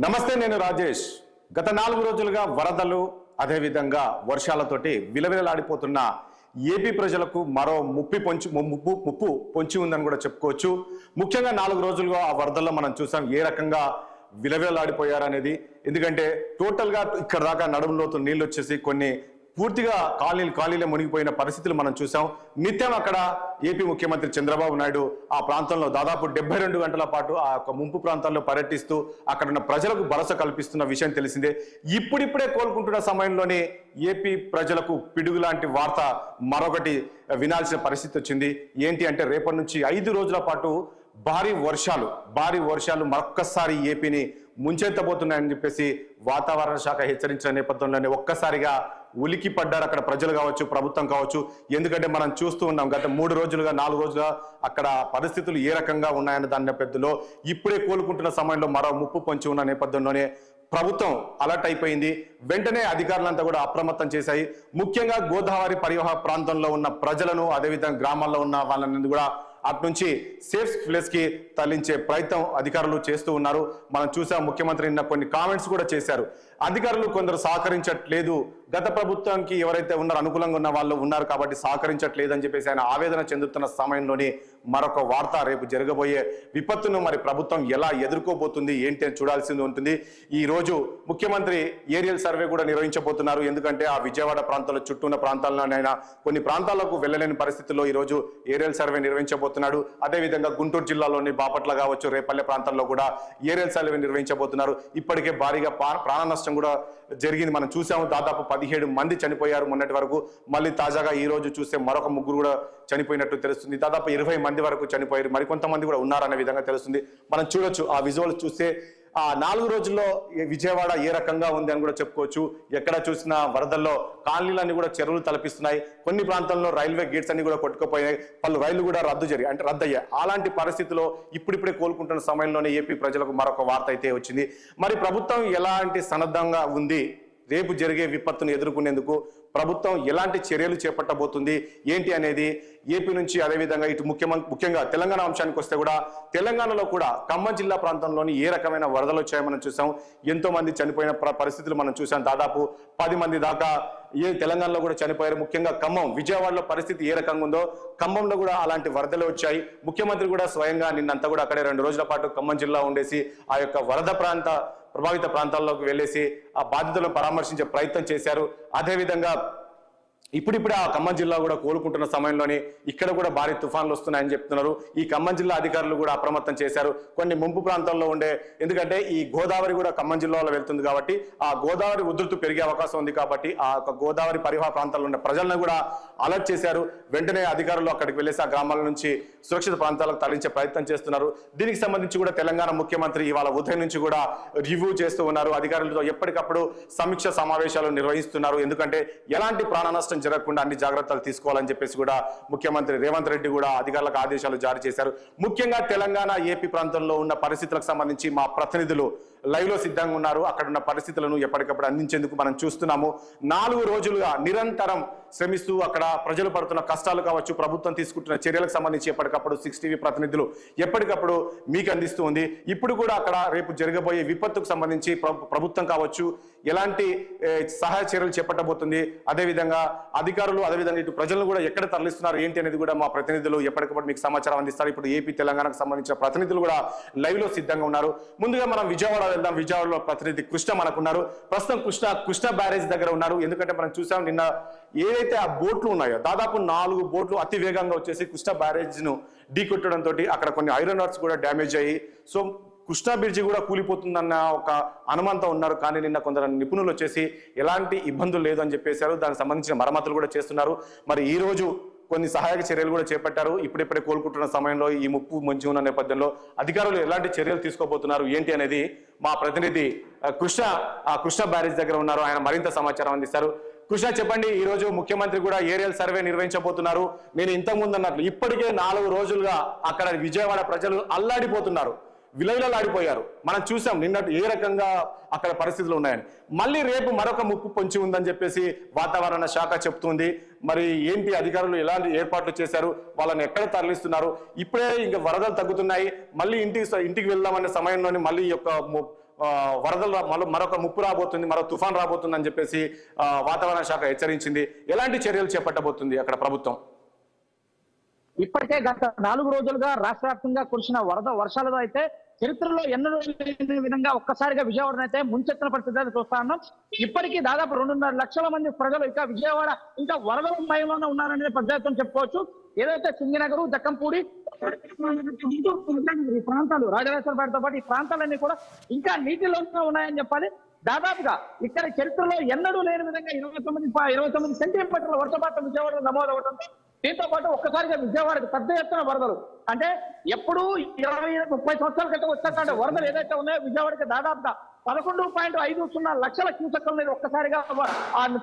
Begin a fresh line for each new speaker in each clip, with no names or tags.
నమస్తే, నేను రాజేష్. గత 4 రోజులుగా వరదలు అదేవిధంగా వర్షాలతోటి విలవిలలాడిపోతున్న ఏపీ ప్రజలకు మరో ముప్పు పొంచి ఉందని కూడా చెప్పుకోవచ్చు. ముఖ్యంగా 4 రోజులుగా ఆ వరదల్లో మనం చూసాం ఏ రకంగా విలవిలలాడిపోయారనేది. ఎందుకంటే టోటల్గా ఇక్కడ దాకా నడుములోతు నీళ్ళు వచ్చేసి కొన్ని పూర్తిగా కాలనీలే మునిగిపోయిన పరిస్థితులు మనం చూసాం. నిత్యం అక్కడ ఏపీ ముఖ్యమంత్రి చంద్రబాబు నాయుడు ఆ ప్రాంతంలో దాదాపు 72 గంటల పాటు ఆ యొక్క ముంపు ప్రాంతాల్లో పర్యటిస్తూ అక్కడ ఉన్న ప్రజలకు భరోసా కల్పిస్తున్న విషయం తెలిసిందే. ఇప్పుడిప్పుడే కోలుకుంటున్న సమయంలోనే ఏపీ ప్రజలకు పిడుగు లాంటి వార్త మరొకటి వినాల్సిన పరిస్థితి వచ్చింది. ఏంటి అంటే రేపటి నుంచి 5 రోజుల పాటు భారీ వర్షాలు మరొక్కసారి ఏపీని ముంచెత్తబోతున్నాయని చెప్పేసి వాతావరణ శాఖ హెచ్చరించిన నేపథ్యంలోనే ఒక్కసారిగా ఉలికి పడ్డారు అక్కడ ప్రజలు కావచ్చు, ప్రభుత్వం కావచ్చు. ఎందుకంటే మనం చూస్తూ ఉన్నాం గత 3 రోజులుగా 4 రోజులుగా అక్కడ పరిస్థితులు ఏ రకంగా ఉన్నాయన్న దాని నేపథ్యంలో ఇప్పుడే కోలుకుంటున్న సమయంలో మరో ముప్పు పొంచి ఉన్న నేపథ్యంలోనే ప్రభుత్వం అలర్ట్ అయిపోయింది. వెంటనే అధికారులంతా కూడా అప్రమత్తం చేశాయి. ముఖ్యంగా గోదావరి పరివాహ ప్రాంతంలో ఉన్న ప్రజలను అదేవిధంగా గ్రామాల్లో ఉన్న వాళ్ళని కూడా అటు నుంచి సేఫ్ ప్లేస్ కి తరలించే ప్రయత్నం అధికారులు చేస్తూ ఉన్నారు. మనం చూసాం ముఖ్యమంత్రి నిన్న కొన్ని కామెంట్స్ కూడా చేశారు. అధికారులు కొందరు సహకరించట్లేదు, గత ప్రభుత్వానికి ఎవరైతే ఉన్నారో అనుకూలంగా ఉన్న వాళ్ళు ఉన్నారు కాబట్టి సహకరించట్లేదు అని చెప్పేసి ఆయన ఆవేదన చెందుతున్న సమయంలోనే మరొక వార్త రేపు జరగబోయే విపత్తును మరి ప్రభుత్వం ఎలా ఎదుర్కోబోతుంది ఏంటి అని చూడాల్సింది ఉంటుంది. ఈ రోజు ముఖ్యమంత్రి ఏరియల్ సర్వే కూడా నిర్వహించబోతున్నారు. ఎందుకంటే ఆ విజయవాడ ప్రాంతాల్లో చుట్టూ ఉన్న ప్రాంతాల్లోనైనా కొన్ని ప్రాంతాలకు వెళ్ళలేని పరిస్థితుల్లో ఈ రోజు ఏరియల్ సర్వే నిర్వహించబోతున్నాడు. అదేవిధంగా గుంటూరు జిల్లాలోని బాపట్ల కావచ్చు, రేపల్లె ప్రాంతాల్లో కూడా ఏరియల్ సర్వే నిర్వహించబోతున్నారు. ఇప్పటికే భారీగా ప్రాణ నష్టం కూడా జరిగింది. మనం చూసాము దాదాపు 17 మంది చనిపోయారు మొన్నటి వరకు. మళ్ళీ తాజాగా ఈ రోజు చూస్తే మరొక 3 కూడా చనిపోయినట్టు తెలుస్తుంది. దాదాపు 20 మంది వరకు చనిపోయారు, మరికొంతమంది కూడా ఉన్నారనే విధంగా తెలుస్తుంది. మనం చూడొచ్చు ఆ విజువల్ చూస్తే ఆ 4 రోజుల్లో విజయవాడ ఏ రకంగా ఉంది అని కూడా చెప్పుకోవచ్చు. ఎక్కడ చూసినా వరదల్లో కాలనీలన్నీ కూడా చెరువులు తలపిస్తున్నాయి. కొన్ని ప్రాంతాల్లో రైల్వే గేట్స్ అన్ని కూడా కొట్టుకుపోయాయి. పలు రైళ్లు కూడా రద్దయ్యాయి. అలాంటి పరిస్థితిలో ఇప్పుడిప్పుడే కోలుకుంటున్న సమయంలోనే ఏపీ ప్రజలకు మరొక వార్త అయితే వచ్చింది. మరి ప్రభుత్వం ఎలాంటి సన్నద్ధంగా ఉంది, రేపు జరిగే విపత్తును ఎదుర్కొనేందుకు ప్రభుత్వం ఎలాంటి చర్యలు చేపట్టబోతుంది ఏంటి అనేది ఏపీ నుంచి అదేవిధంగా ఇటు ముఖ్యంగా తెలంగాణ అంశానికి వస్తే కూడా తెలంగాణలో కూడా ఖమ్మం జిల్లా ప్రాంతంలోని ఏ రకమైన వరదలు వచ్చాయో మనం చూసాం. ఎంతో మంది చనిపోయిన పరిస్థితులు మనం చూసాం. దాదాపు 10 మంది దాకా తెలంగాణలో కూడా చనిపోయారు. ముఖ్యంగా ఖమ్మం, విజయవాడలో పరిస్థితి ఏ రకంగా ఉందో ఖమ్మంలో కూడా అలాంటి వరదలు వచ్చాయి. ముఖ్యమంత్రి కూడా స్వయంగా నిన్నంతా కూడా అక్కడే 2 రోజుల పాటు ఖమ్మం జిల్లా ఉండేసి ఆ యొక్క వరద ప్రభావిత ప్రాంతాల్లోకి వెళ్ళేసి ఆ బాధితులను పరామర్శించే ప్రయత్నం చేశారు. అదేవిధంగా ఇప్పుడిప్పుడే ఆ ఖమ్మం జిల్లా కూడా కోలుకుంటున్న సమయంలోనే ఇక్కడ కూడా భారీ తుఫాన్లు వస్తున్నాయని చెప్తున్నారు. ఈ ఖమ్మం జిల్లా అధికారులు కూడా అప్రమత్తం చేశారు. కొన్ని ముంపు ప్రాంతాల్లో ఉండే, ఎందుకంటే ఈ గోదావరి కూడా ఖమ్మం జిల్లాలో వెళ్తుంది కాబట్టి ఆ గోదావరి ఉధృతి పెరిగే అవకాశం ఉంది కాబట్టి ఆ గోదావరి పరివాహ ప్రాంతాల్లో ఉండే ప్రజలను కూడా అలర్ట్ చేశారు. వెంటనే అధికారులు అక్కడికి వెళ్ళేసి ఆ గ్రామాల నుంచి సురక్షిత ప్రాంతాలకు తరలించే ప్రయత్నం చేస్తున్నారు. దీనికి సంబంధించి కూడా తెలంగాణ ముఖ్యమంత్రి ఇవాళ ఉదయం నుంచి కూడా రివ్యూ చేస్తూ ఉన్నారు. అధికారులతో ఎప్పటికప్పుడు సమీక్ష సమావేశాలు నిర్వహిస్తున్నారు. ఎందుకంటే ఎలాంటి ప్రాణ నష్టం జరగకుండా అన్ని జాగ్రత్తలు తీసుకోవాలని చెప్పేసి కూడా ముఖ్యమంత్రి రేవంత్ రెడ్డి కూడా అధికారులకు ఆదేశాలు జారీ చేశారు. ముఖ్యంగా తెలంగాణ ఏపీ ప్రాంతంలో ఉన్న పరిస్థితులకు సంబంధించి మా ప్రతినిధులు లైవ్ లో సిద్ధంగా ఉన్నారు. అక్కడ ఉన్న పరిస్థితులను ఎప్పటికప్పుడు అందించేందుకు మనం చూస్తున్నాము. 4 రోజులుగా నిరంతరం శ్రమిస్తూ అక్కడ ప్రజలు పడుతున్న కష్టాలు కావచ్చు, ప్రభుత్వం తీసుకుంటున్న చర్యలకు సంబంధించి ఎప్పటికప్పుడు 6 టీవీ ప్రతినిధులు ఎప్పటికప్పుడు మీకు అందిస్తూ ఉంది. ఇప్పుడు కూడా అక్కడ రేపు జరగబోయే విపత్తుకు సంబంధించి ప్రభుత్వం కావచ్చు ఎలాంటి సహాయ చర్యలు చేపట్టబోతుంది, అదేవిధంగా అధికారులు అదేవిధంగా ఇటు ప్రజలను కూడా ఎక్కడ తరలిస్తున్నారు ఏంటి అనేది కూడా మా ప్రతినిధులు ఎప్పటికప్పుడు మీకు సమాచారం అందిస్తారు. ఇప్పుడు ఏపీ తెలంగాణకు సంబంధించిన ప్రతినిధులు కూడా లైవ్ లో సిద్ధంగా ఉన్నారు. ముందుగా మనం విజయవాడ వెళ్దాం. విజయవాడలో ప్రతినిధి కృష్ణ మనకున్నారు. ప్రస్తుతం కృష్ణ బ్యారేజ్ దగ్గర ఉన్నారు. ఎందుకంటే మనం చూసాం నిన్న ఏదైతే ఆ బోట్లు ఉన్నాయో దాదాపు 4 బోట్లు అతి వేగంగా వచ్చేసి కృష్ణ బ్యారేజ్ ను ఢీకొట్టడంతో అక్కడ కొన్ని ఐరన్ రాడ్స్ కూడా డ్యామేజ్ అయ్యి సో కృష్ణా బ్రిడ్జి కూడా కూలిపోతుందన్న ఒక అనుమానంతో ఉన్నారు. కానీ నిన్న కొందరు నిపుణులు వచ్చేసి ఎలాంటి ఇబ్బందులు లేదు అని చెప్పేశారు. దానికి సంబంధించిన మరమ్మతులు కూడా చేస్తున్నారు. మరి ఈ రోజు కొన్ని సహాయక చర్యలు కూడా చేపట్టారు. ఇప్పుడిప్పుడే కోలుకుంటున్న సమయంలో ఈ ముప్పు మంచి ఉన్న నేపథ్యంలో అధికారులు ఎలాంటి చర్యలు తీసుకోబోతున్నారు ఏంటి అనేది మా ప్రతినిధి కృష్ణ బ్యారేజ్ దగ్గర ఉన్నారు. ఆయన మరింత సమాచారం అందిస్తారు. కృష్ణ, చెప్పండి. ఈ రోజు ముఖ్యమంత్రి కూడా ఏరియల్ సర్వే నిర్వహించబోతున్నారు. నేను ఇంతకుముందు అన్నట్లు ఇప్పటికే 4 రోజులుగా అక్కడ విజయవాడ ప్రజలు అల్లాడిపోతున్నారు, విలవిలలాడిపోయారు. మనం చూసాం నిన్న ఏ రకంగా అక్కడ పరిస్థితులు ఉన్నాయని. మళ్ళీ రేపు మరొక ముప్పు పొంచి ఉందని చెప్పేసి వాతావరణ శాఖ చెప్తుంది. మరి ఏంటి అధికారులు ఎలాంటి ఏర్పాట్లు చేశారు, వాళ్ళని ఎక్కడ తరలిస్తున్నారు? ఇప్పుడే ఇంకా వరదలు తగ్గుతున్నాయి, మళ్ళీ ఇంటికి వెళ్దామనే సమయంలోనే మళ్ళీ యొక్క వరదలు మరొక ముప్పు రాబోతుంది, మరో తుఫాన్ రాబోతుంది అని చెప్పేసి వాతావరణ శాఖ హెచ్చరించింది. ఎలాంటి చర్యలు చేపట్టబోతుంది అక్కడ ప్రభుత్వం?
ఇప్పటికే గత 4 రోజులుగా రాష్ట్ర వ్యాప్తంగా కురిసిన వర్షాలతో అయితే చరిత్రలో ఎన్నడూ లేని విధంగా ఒక్కసారిగా విజయవాడను అయితే ముంచెత్తిన పరిస్థితి చూస్తా ఉన్నాం. ఇప్పటికీ దాదాపు 2.5 లక్షల మంది ప్రజలు ఇంకా విజయవాడ ఇంకా వరదల మయంలోనే ఉన్నారనే పద్ధతితో చెప్పుకోవచ్చు. ఏదైతే సింగినగరు, జక్కంపూడి ఈ ప్రాంతాలు, రాజరాజేశ్వరపేటతో పాటు ఈ ప్రాంతాలన్నీ కూడా ఇంకా నీటిలోనే ఉన్నాయని చెప్పాలి. దాదాపుగా ఇక్కడ చరిత్రలో ఎన్నడూ లేని విధంగా 29 సెంటీమీటర్ల వర్షపాతం విజయవాడలో నమోదవడంతో దీంతో పాటు ఒక్కసారిగా విజయవాడకు పెద్ద ఎత్తున వరదలు, అంటే ఎప్పుడు 20-30 సంవత్సరాల క్రితం వచ్చినటువంటి వరదలు ఏదైతే ఉన్నాయో విజయవాడకి దాదాపుగా 11.50 లక్షల క్యూసెక్కుల నీరు ఒక్కసారిగా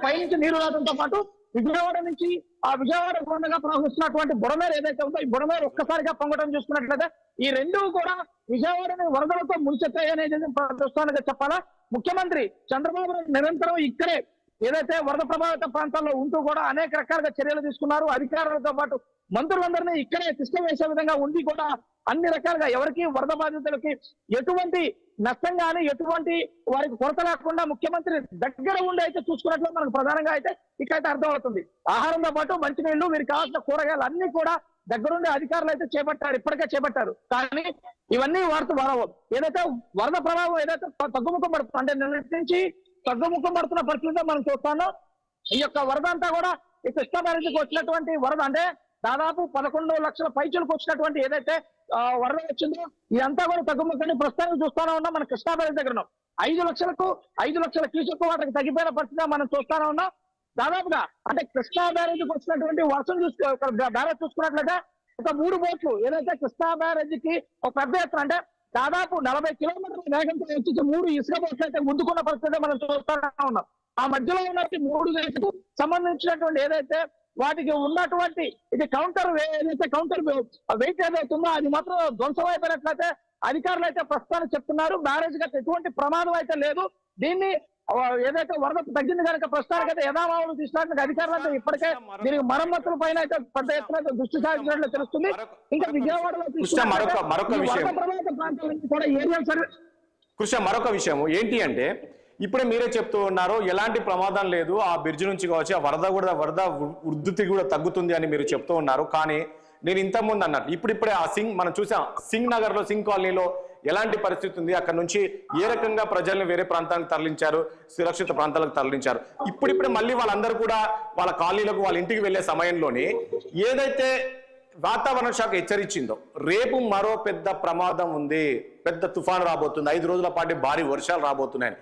పైనుంచి నీరు రావడంతో పాటు విజయవాడ నుంచి ఆ విజయవాడ గుండగా ప్రవహిస్తున్నటువంటి బుడమేరు ఏదైతే ఉందో ఈ బుడమేరు ఒక్కసారిగా పొంగడం చూసుకున్నట్లయితే ఈ రెండూ కూడా విజయవాడని వరదలతో ముంచెత్తాయి అనేది ప్రస్తుతానికి చెప్పాలా. ముఖ్యమంత్రి చంద్రబాబు నాయుడు నిరంతరం ఇక్కడే ఏదైతే వరద ప్రభావిత ప్రాంతాల్లో ఉంటూ కూడా అనేక రకాలుగా చర్యలు తీసుకున్నారు. అధికారులతో పాటు మంత్రులందరినీ ఇక్కడే సిస్టం వేసే విధంగా ఉండి కూడా అన్ని రకాలుగా ఎవరికి వరద బాధితులకి ఎటువంటి నష్టం కానీ ఎటువంటి వారికి కొరత లేకుండా ముఖ్యమంత్రి దగ్గర ఉండి అయితే చూసుకున్నట్లు మనకు ప్రధానంగా అయితే ఇక్కడైతే అర్థమవుతుంది. ఆహారంతో పాటు మంచినీళ్లు, వీరికి కావాల్సిన కూరగాయలు అన్ని కూడా దగ్గరుండి అధికారులు అయితే ఇప్పటికే చేపట్టారు. కానీ ఇవన్నీ ఏదైతే వరద ప్రభావం ఏదైతే తగ్గుముఖం పడుతుంది, అంటే నిన్నటి నుంచి తగ్గుముఖం పడుతున్న పరిస్థితిలో మనం చూస్తాను. ఈ యొక్క వరద అంతా కూడా ఈ కృష్ణా బ్యారేజీకి వచ్చినటువంటి వరద, అంటే దాదాపు 11 లక్షల పైచులకు వచ్చినటువంటి ఏదైతే వరద వచ్చిందో ఇదంతా కూడా తగ్గుముఖాన్ని ప్రస్తుతానికి చూస్తానే ఉన్నాం. మన కృష్ణా బ్యారేజ్ దగ్గర ఉన్నాం. 5 లక్షల క్యూసెక్ వాటికి తగ్గిపోయిన పరిస్థితి మనం చూస్తానే ఉన్నాం. దాదాపుగా అంటే కృష్ణా బ్యారేజీకి వచ్చినటువంటి వర్షం బ్యారేజ్ చూసుకున్నట్లయితే ఒక 3 బోట్లు ఏదైతే కృష్ణా బ్యారేజీకి ఒక పెద్ద ఎత్తున, అంటే దాదాపు 40 కిలోమీటర్ల వేగంతో వచ్చి 3 ఇసుక బోట్లు అయితే ముందుకున్న పరిస్థితి మనం చూస్తూనే ఉన్నాం. ఆ మధ్యలో ఉన్నటువంటి 3 గేట్లకు సంబంధించినటువంటి ఏదైతే వాటికి ఉన్నటువంటి ఇది కౌంటర్ వెయిట్ ఏదైతుందో అది మాత్రం ధ్వంసం అయిపోయినట్లయితే అధికారులు అయితే ప్రస్తుతానికి చెప్తున్నారు. బ్యారేజ్ కి ఎటువంటి ప్రమాదం అయితే లేదు. దీన్ని ఏదైతే వరద తగ్గింది కనుక ప్రస్తుతానికి అయితే యథామావులు తీసుకోవడానికి అధికారులు అయితే ఇప్పటికే దీనికి మరమ్మతుల పైన అయితే పెద్ద ఎత్తున దృష్టి సారించినట్లు తెలుస్తుంది. ఇంకా విజయవాడలో
మరొక విషయం ఏంటి అంటే ఇప్పుడే మీరే చెప్తూ ఉన్నారు ఎలాంటి ప్రమాదం లేదు, ఆ బ్రిడ్జ్ నుంచి కావచ్చు ఆ వరద ఉధృతి కూడా తగ్గుతుంది అని మీరు చెప్తూ ఉన్నారు. కానీ నేను ఇంతకుముందు అన్నట్టు ఇప్పుడిప్పుడే ఆ మనం చూసాం సింగ్ నగర్ లో, సింగ్ కాలనీలో ఎలాంటి పరిస్థితి ఉంది, అక్కడ నుంచి ఏ రకంగా ప్రజల్ని వేరే ప్రాంతానికి తరలించారు, సురక్షిత ప్రాంతాలకు తరలించారు. ఇప్పుడిప్పుడే మళ్ళీ వాళ్ళందరూ కూడా వాళ్ళ కాలనీలకు వాళ్ళ ఇంటికి వెళ్లే సమయంలోనే ఏదైతే వాతావరణ శాఖ హెచ్చరించిందో రేపు మరో పెద్ద ప్రమాదం ఉంది, పెద్ద తుఫాను రాబోతుంది, 5 రోజుల పాటు భారీ వర్షాలు రాబోతున్నాయి.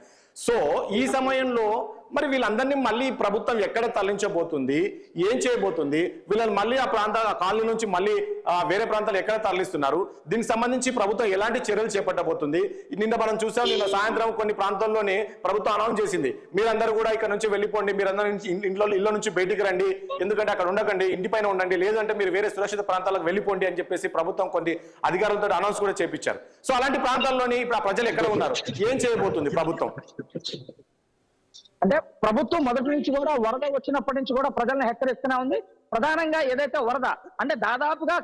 సో ఈ సమయంలో మరి వీళ్ళందరినీ మళ్ళీ ప్రభుత్వం ఎక్కడ తరలించబోతుంది, ఏం చేయబోతుంది, వీళ్ళని మళ్ళీ ఆ కాలనీ నుంచి మళ్ళీ వేరే ప్రాంతాలు ఎక్కడ తరలిస్తున్నారు, దీనికి సంబంధించి ప్రభుత్వం ఎలాంటి చర్యలు చేపట్టబోతుంది? నిన్న మనం చూసాం, నిన్న సాయంత్రం కొన్ని ప్రాంతాల్లోనే ప్రభుత్వం అనౌన్స్ చేసింది మీరందరూ కూడా ఇక్కడ నుంచి వెళ్ళిపోండి, మీరందరూ ఇళ్ళ నుంచి బయటికి రండి, ఎందుకంటే అక్కడ ఉండకండి, ఇంటిపైన ఉండండి, లేదంటే మీరు వేరే సురక్షిత ప్రాంతాలకు వెళ్ళిపోండి అని చెప్పేసి ప్రభుత్వం కొన్ని అధికారులతో అనౌన్స్ కూడా చేపించారు. సో అలాంటి ప్రాంతాల్లోని ఇప్పుడు ఆ ప్రజలు ఎక్కడ ఉన్నారు, ఏం చేయబోతుంది ప్రభుత్వం?
అంటే ప్రభుత్వం మొదటి నుంచి కూడా వరద వచ్చినప్పటి నుంచి కూడా ప్రజల్ని హెచ్చరిస్తూనే ఉంది. ప్రధానంగా ఏదైతే వరద అంటే దాదాపుగా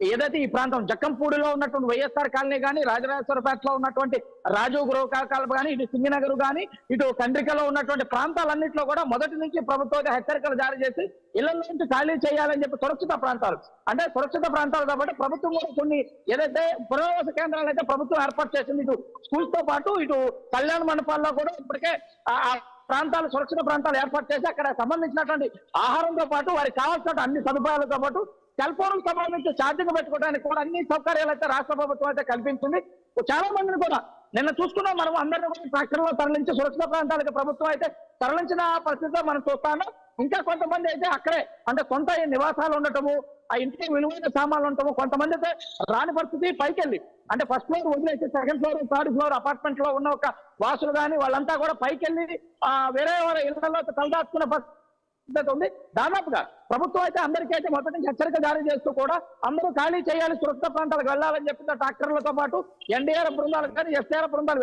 ఏదైతే ఈ ప్రాంతం జక్కంపూడిలో ఉన్నటువంటి వైఎస్ఆర్ కాలనీ కానీ, రాజరాజేశ్వరపేటలో ఉన్నటువంటి రాజు గృహ కాలనీ కానీ, ఇటు సింగినగర్ కానీ, ఇటు కండ్రికలో ఉన్నటువంటి ప్రాంతాలన్నింటిలో కూడా మొదటి నుంచి ప్రభుత్వం హెచ్చరికలు జారీ చేసి ఇళ్ల నుంచి ఖాళీ చేయాలని చెప్పి సురక్షిత ప్రాంతాలు, అంటే సురక్షిత ప్రాంతాలు కాబట్టి ప్రభుత్వం కూడా కొన్ని ఏదైతే పునరావాస కేంద్రాలు అయితే ప్రభుత్వం ఏర్పాటు చేసింది. ఇటు స్కూల్స్ తో పాటు ఇటు కళ్యాణ మండపాల్లో కూడా ఇప్పటికే ప్రాంతాలు సురక్షిత ప్రాంతాలు ఏర్పాటు చేసి అక్కడ సంబంధించినటువంటి ఆహారంతో పాటు వారికి కావాల్సిన అన్ని సదుపాయాలతో పాటు సెల్ ఫోన్ సంబంధించి ఛార్జింగ్ పెట్టుకోవడానికి కూడా అన్ని సౌకర్యాలు అయితే రాష్ట్ర ప్రభుత్వం అయితే కల్పించింది. చాలా మందిని కూడా నిన్న చూసుకున్నాం మనం, అందరినీ కూడా ట్రాక్టర్లో తరలించి సురక్షిత ప్రాంతాలకు ప్రభుత్వం అయితే తరలించిన పరిస్థితిలో మనం చూస్తాను. ఇంకా కొంతమంది అయితే అక్కడే అంటే సొంత నివాసాలు ఉండటము, ఆ ఇంటికి విలువైన సామాన్లు ఉండటము, కొంతమంది అయితే రాని పరిస్థితి పైకి వెళ్ళి అంటే ఫస్ట్ ఫ్లోర్ వదిలేసి second floor, third floor apartment లో ఉన్న ఒక వాసులు కానీ వాళ్ళంతా కూడా పైకి వెళ్ళి వేరే వారి ఇళ్లలో తలదాచుకున్న పరిస్థితి ఉంది. దాదాపుగా ప్రభుత్వం అయితే అందరికీ అయితే మొదటి నుంచి హెచ్చరిక జారీ చేస్తూ కూడా అందరూ ఖాళీ చేయాలి, సురక్షిత ప్రాంతాలకు వెళ్ళాలని చెప్పిన ట్రాక్టర్లతో పాటు ఎన్డీఆర్ఎఫ్ బృందాలు కానీ, ఎస్డీఆర్ఎఫ్ బృందాలు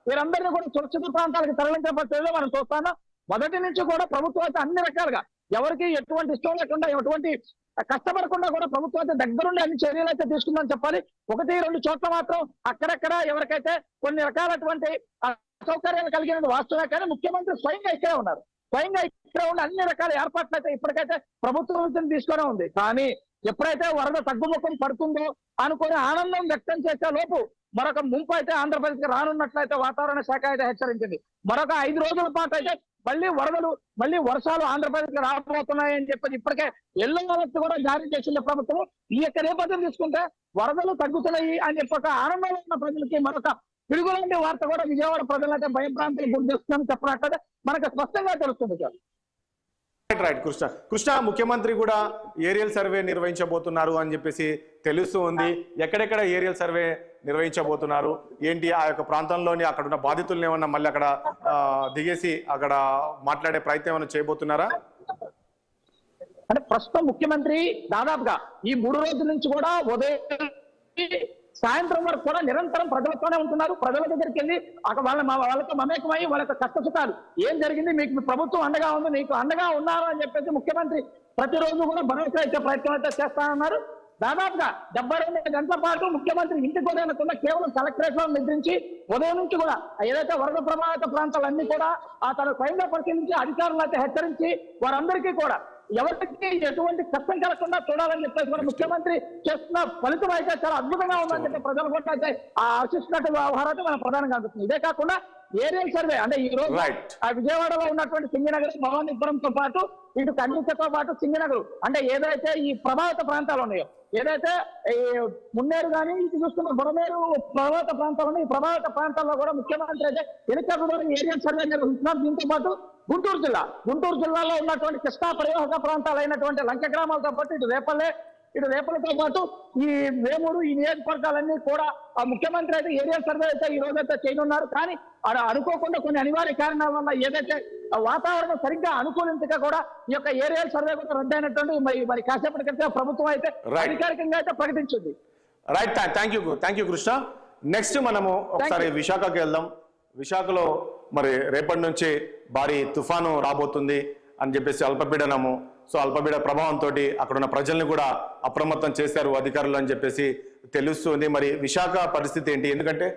వీరందరినీ కూడా సురక్షిత ప్రాంతాలకు తరలించే పరిస్థితిలో మనం చూస్తాను. మొదటి నుంచి కూడా ప్రభుత్వం అయితే అన్ని రకాలుగా ఎవరికి ఎటువంటి ఇష్టం లేకుండా, ఎటువంటి కష్టపడకుండా కూడా ప్రభుత్వం అయితే దగ్గరుండి అన్ని చర్యలు అయితే తీసుకుందని చెప్పాలి. 1-2 చోట్ల మాత్రం అక్కడక్కడ ఎవరికైతే కొన్ని రకాలటువంటి అసౌకర్యాలు కలిగిన వాస్తవమే, కానీ ముఖ్యమంత్రి స్వయంగా ఇక్కడే ఉన్నారు. స్వయంగా ఇక్కడ ఉండి అన్ని రకాల ఏర్పాట్లు అయితే ఇప్పటికైతే ప్రభుత్వం తీసుకునే ఉంది. కానీ ఎప్పుడైతే వరద తగ్గుముఖం పడుతుందో అనుకుని ఆనందం వ్యక్తం చేసే లోపు మరొక ముంపు అయితే ఆంధ్రప్రదేశ్ కి రానున్నట్లయితే వాతావరణ శాఖ అయితే హెచ్చరించింది. మరొక 5 రోజుల పాటు అయితే మళ్ళీ వర్షాలు ఆంధ్రప్రదేశ్ కి రాబోతున్నాయని చెప్పి ఇప్పటికే ఎల్లో అలర్ట్ కూడా జారీ చేసింది ప్రభుత్వం. ఈ యొక్క నేపథ్యం తీసుకుంటే వరదలు తగ్గుతున్నాయి అని చెప్పి ఒక ఆనందంలో ఉన్న ప్రజలకి మరొక పిడుగులాంటి వార్త కూడా విజయవాడ ప్రజలైతే భయభ్రాంతులు గురి చేస్తుందని చెప్పినట్లయితే మనకు స్పష్టంగా తెలుస్తుంది సార్.
రైట్ కృష్ణ ముఖ్యమంత్రి కూడా ఏరియల్ సర్వే నిర్వహించబోతున్నారు అని చెప్పేసి తెలుస్తూ ఉంది. ఎక్కడెక్కడ ఏరియల్ సర్వే నిర్వహించబోతున్నారు ఏంటి, ఆ యొక్క ప్రాంతంలోని అక్కడ ఉన్న బాధితులను ఏమన్నా మళ్ళీ అక్కడ దిగేసి అక్కడ మాట్లాడే ప్రయత్నం ఏమైనా చేయబోతున్నారా?
అంటే ప్రస్తుతం ముఖ్యమంత్రి దాదాపుగా ఈ 3 రోజుల నుంచి కూడా ఉదయం సాయంత్రం వరకు కూడా నిరంతరం ప్రజలతోనే ఉంటున్నారు. ప్రజల దగ్గరికి వెళ్ళి అక్కడ వాళ్ళతో మమేకమై వాళ్ళ కష్ట సుఖాలు ఏం జరిగింది, మీకు ప్రభుత్వం అండగా ఉంది, మీకు అండగా ఉన్నారు అని చెప్పేసి ముఖ్యమంత్రి ప్రతిరోజు కూడా భరోసా ఇచ్చే ప్రయత్నం అయితే చేస్తానన్నారు. దాదాపుగా 72 గంటల పాటు ముఖ్యమంత్రి ఇంటికి కూడా అనకుండా కేవలం కలెక్టరేట్ లో నిద్రించి ఉదయం నుంచి కూడా ఏదైతే వరద ప్రభావిత ప్రాంతాలన్నీ కూడా తన స్వయంగా పరిశీలించి అధికారులు అయితే హెచ్చరించి వారందరికీ కూడా ఎవరికి ఎటువంటి కష్టం కలగకుండా చూడాలని చెప్పేసి కూడా ముఖ్యమంత్రి చేస్తున్న ఫలితం అయితే చాలా అద్భుతంగా ఉందని చెప్పి ప్రజలు కూడా అయితే ఆశిస్తున్నట్టు వ్యవహారం మన ప్రధానంగా అందుతుంది. ఇదే కాకుండా ఏరియల్ సర్వే అంటే ఈ రోజు విజయవాడలో ఉన్నటువంటి సింగనగర్, భవానీపురంతో పాటు ఇటు కన్నికతో పాటు సింగనగర్ అంటే ఏదైతే ఈ ప్రభావిత ప్రాంతాలు ఉన్నాయో, ఏదైతే ఈ మున్నేరు కానీ ఇటు చూస్తున్న బుడమేరు ప్రభావిత ప్రాంతాలు ఉన్నాయి, ఈ ప్రభావిత ప్రాంతాల్లో కూడా ముఖ్యమంత్రి అయితే హెలికాప్టర్ ద్వారా ఏరియల్ సర్వే నిర్వహిస్తున్నారు. దీంతో పాటు గుంటూరు జిల్లాలో ఉన్నటువంటి కృష్ణా పరివాహక ప్రాంతాలు అయినటువంటి లంక గ్రామాలతో పాటు ఇటు రేపలతో పాటు ఈ వేమూరు ఈ నియోజకవర్గాలన్నీ కూడా ముఖ్యమంత్రి అయితే ఏరియల్ సర్వే అయితే ఈ రోజు అయితే చేయనున్నారు. కానీ అనుకోకుండా కొన్ని అనివార్య కారణాల వల్ల ఏదైతే వాతావరణం సరిగ్గా అనుకూలించక కూడా ఈ యొక్క ఏరియల్ సర్వే కూడా రద్దయినటువంటి మరి కాసేపటి క్రితం ప్రభుత్వం అయితే అధికారికంగా అయితే ప్రకటించింది.
Right, thank you Krishna. Next మనము ఒకసారి విశాఖకి వెళ్దాం. విశాఖలో మరి రేపటి నుంచి భారీ తుఫాను రాబోతుంది అని చెప్పేసి అల్పపీడనము, సో అల్పపీడన ప్రభావంతో అక్కడ ఉన్న ప్రజల్ని కూడా అప్రమత్తం చేశారు అధికారులు అని చెప్పేసి తెలుస్తుంది. మరి విశాఖ పరిస్థితి ఏంటి? ఎందుకంటే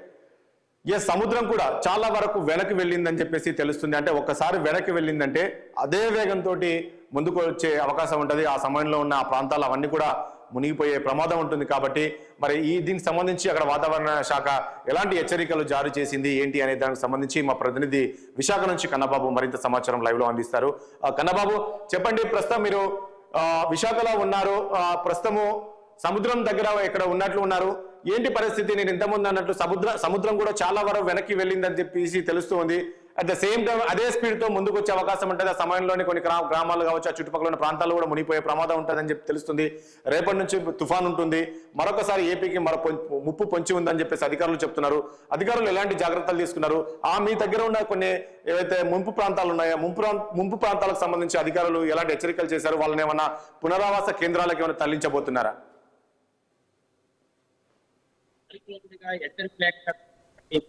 సముద్రం కూడా చాలా వరకు వెనక్కి వెళ్ళిందని చెప్పేసి తెలుస్తుంది. అంటే ఒక్కసారి వెనక్కి వెళ్ళిందంటే అదే వేగంతో ముందుకు వచ్చే అవకాశం ఉంటుంది. ఆ సమయంలో ఉన్న ఆ ప్రాంతాలు అవన్నీ కూడా మునిగిపోయే ప్రమాదం ఉంటుంది. కాబట్టి మరి దీనికి సంబంధించి అక్కడ వాతావరణ శాఖ ఎలాంటి హెచ్చరికలు జారీ చేసింది ఏంటి అనే దానికి సంబంధించి మా ప్రతినిధి విశాఖ నుంచి కన్నబాబు మరింత సమాచారం లైవ్ లో అందిస్తారు. కన్నబాబు చెప్పండి, ప్రస్తుతం మీరు విశాఖలో ఉన్నారు, ప్రస్తుతము సముద్రం దగ్గర ఎక్కడ ఉన్నట్లు ఉన్నారు, ఏంటి పరిస్థితి? నేను ఇంతకుముందు అన్నట్లు సముద్రం కూడా చాలా వరకు వెనక్కి వెళ్ళిందని చెప్పేసి తెలుస్తుంది. అట్ ద సేమ్ టైం అదే స్పీడ్ తో ముందుకు వచ్చే అవకాశం ఉంటుంది. ఆ సమయంలోని కొన్ని గ్రామాలు కావచ్చు, ఆ చుట్టుపక్కల ఉన్న ప్రాంతాలు కూడా మునిగిపోయే ప్రమాదం ఉంటుందని చెప్పి తెలుస్తుంది. రేపటి నుంచి తుఫాన్ ఉంటుంది, మరొకసారి ఏపీకి ముప్పు పొంచి ఉందని చెప్పేసి అధికారులు చెప్తున్నారు. అధికారులు ఎలాంటి జాగ్రత్తలు తీసుకున్నారు? మీ దగ్గర ఉన్న కొన్ని ఏవైతే ముంపు ప్రాంతాలు ఉన్నాయో ముంపు ప్రాంతాలకు సంబంధించి అధికారులు ఎలాంటి హెచ్చరికలు చేశారు? వాళ్ళని ఏమన్నా పునరావాస కేంద్రాలకు ఏమైనా తరలించబోతున్నారా?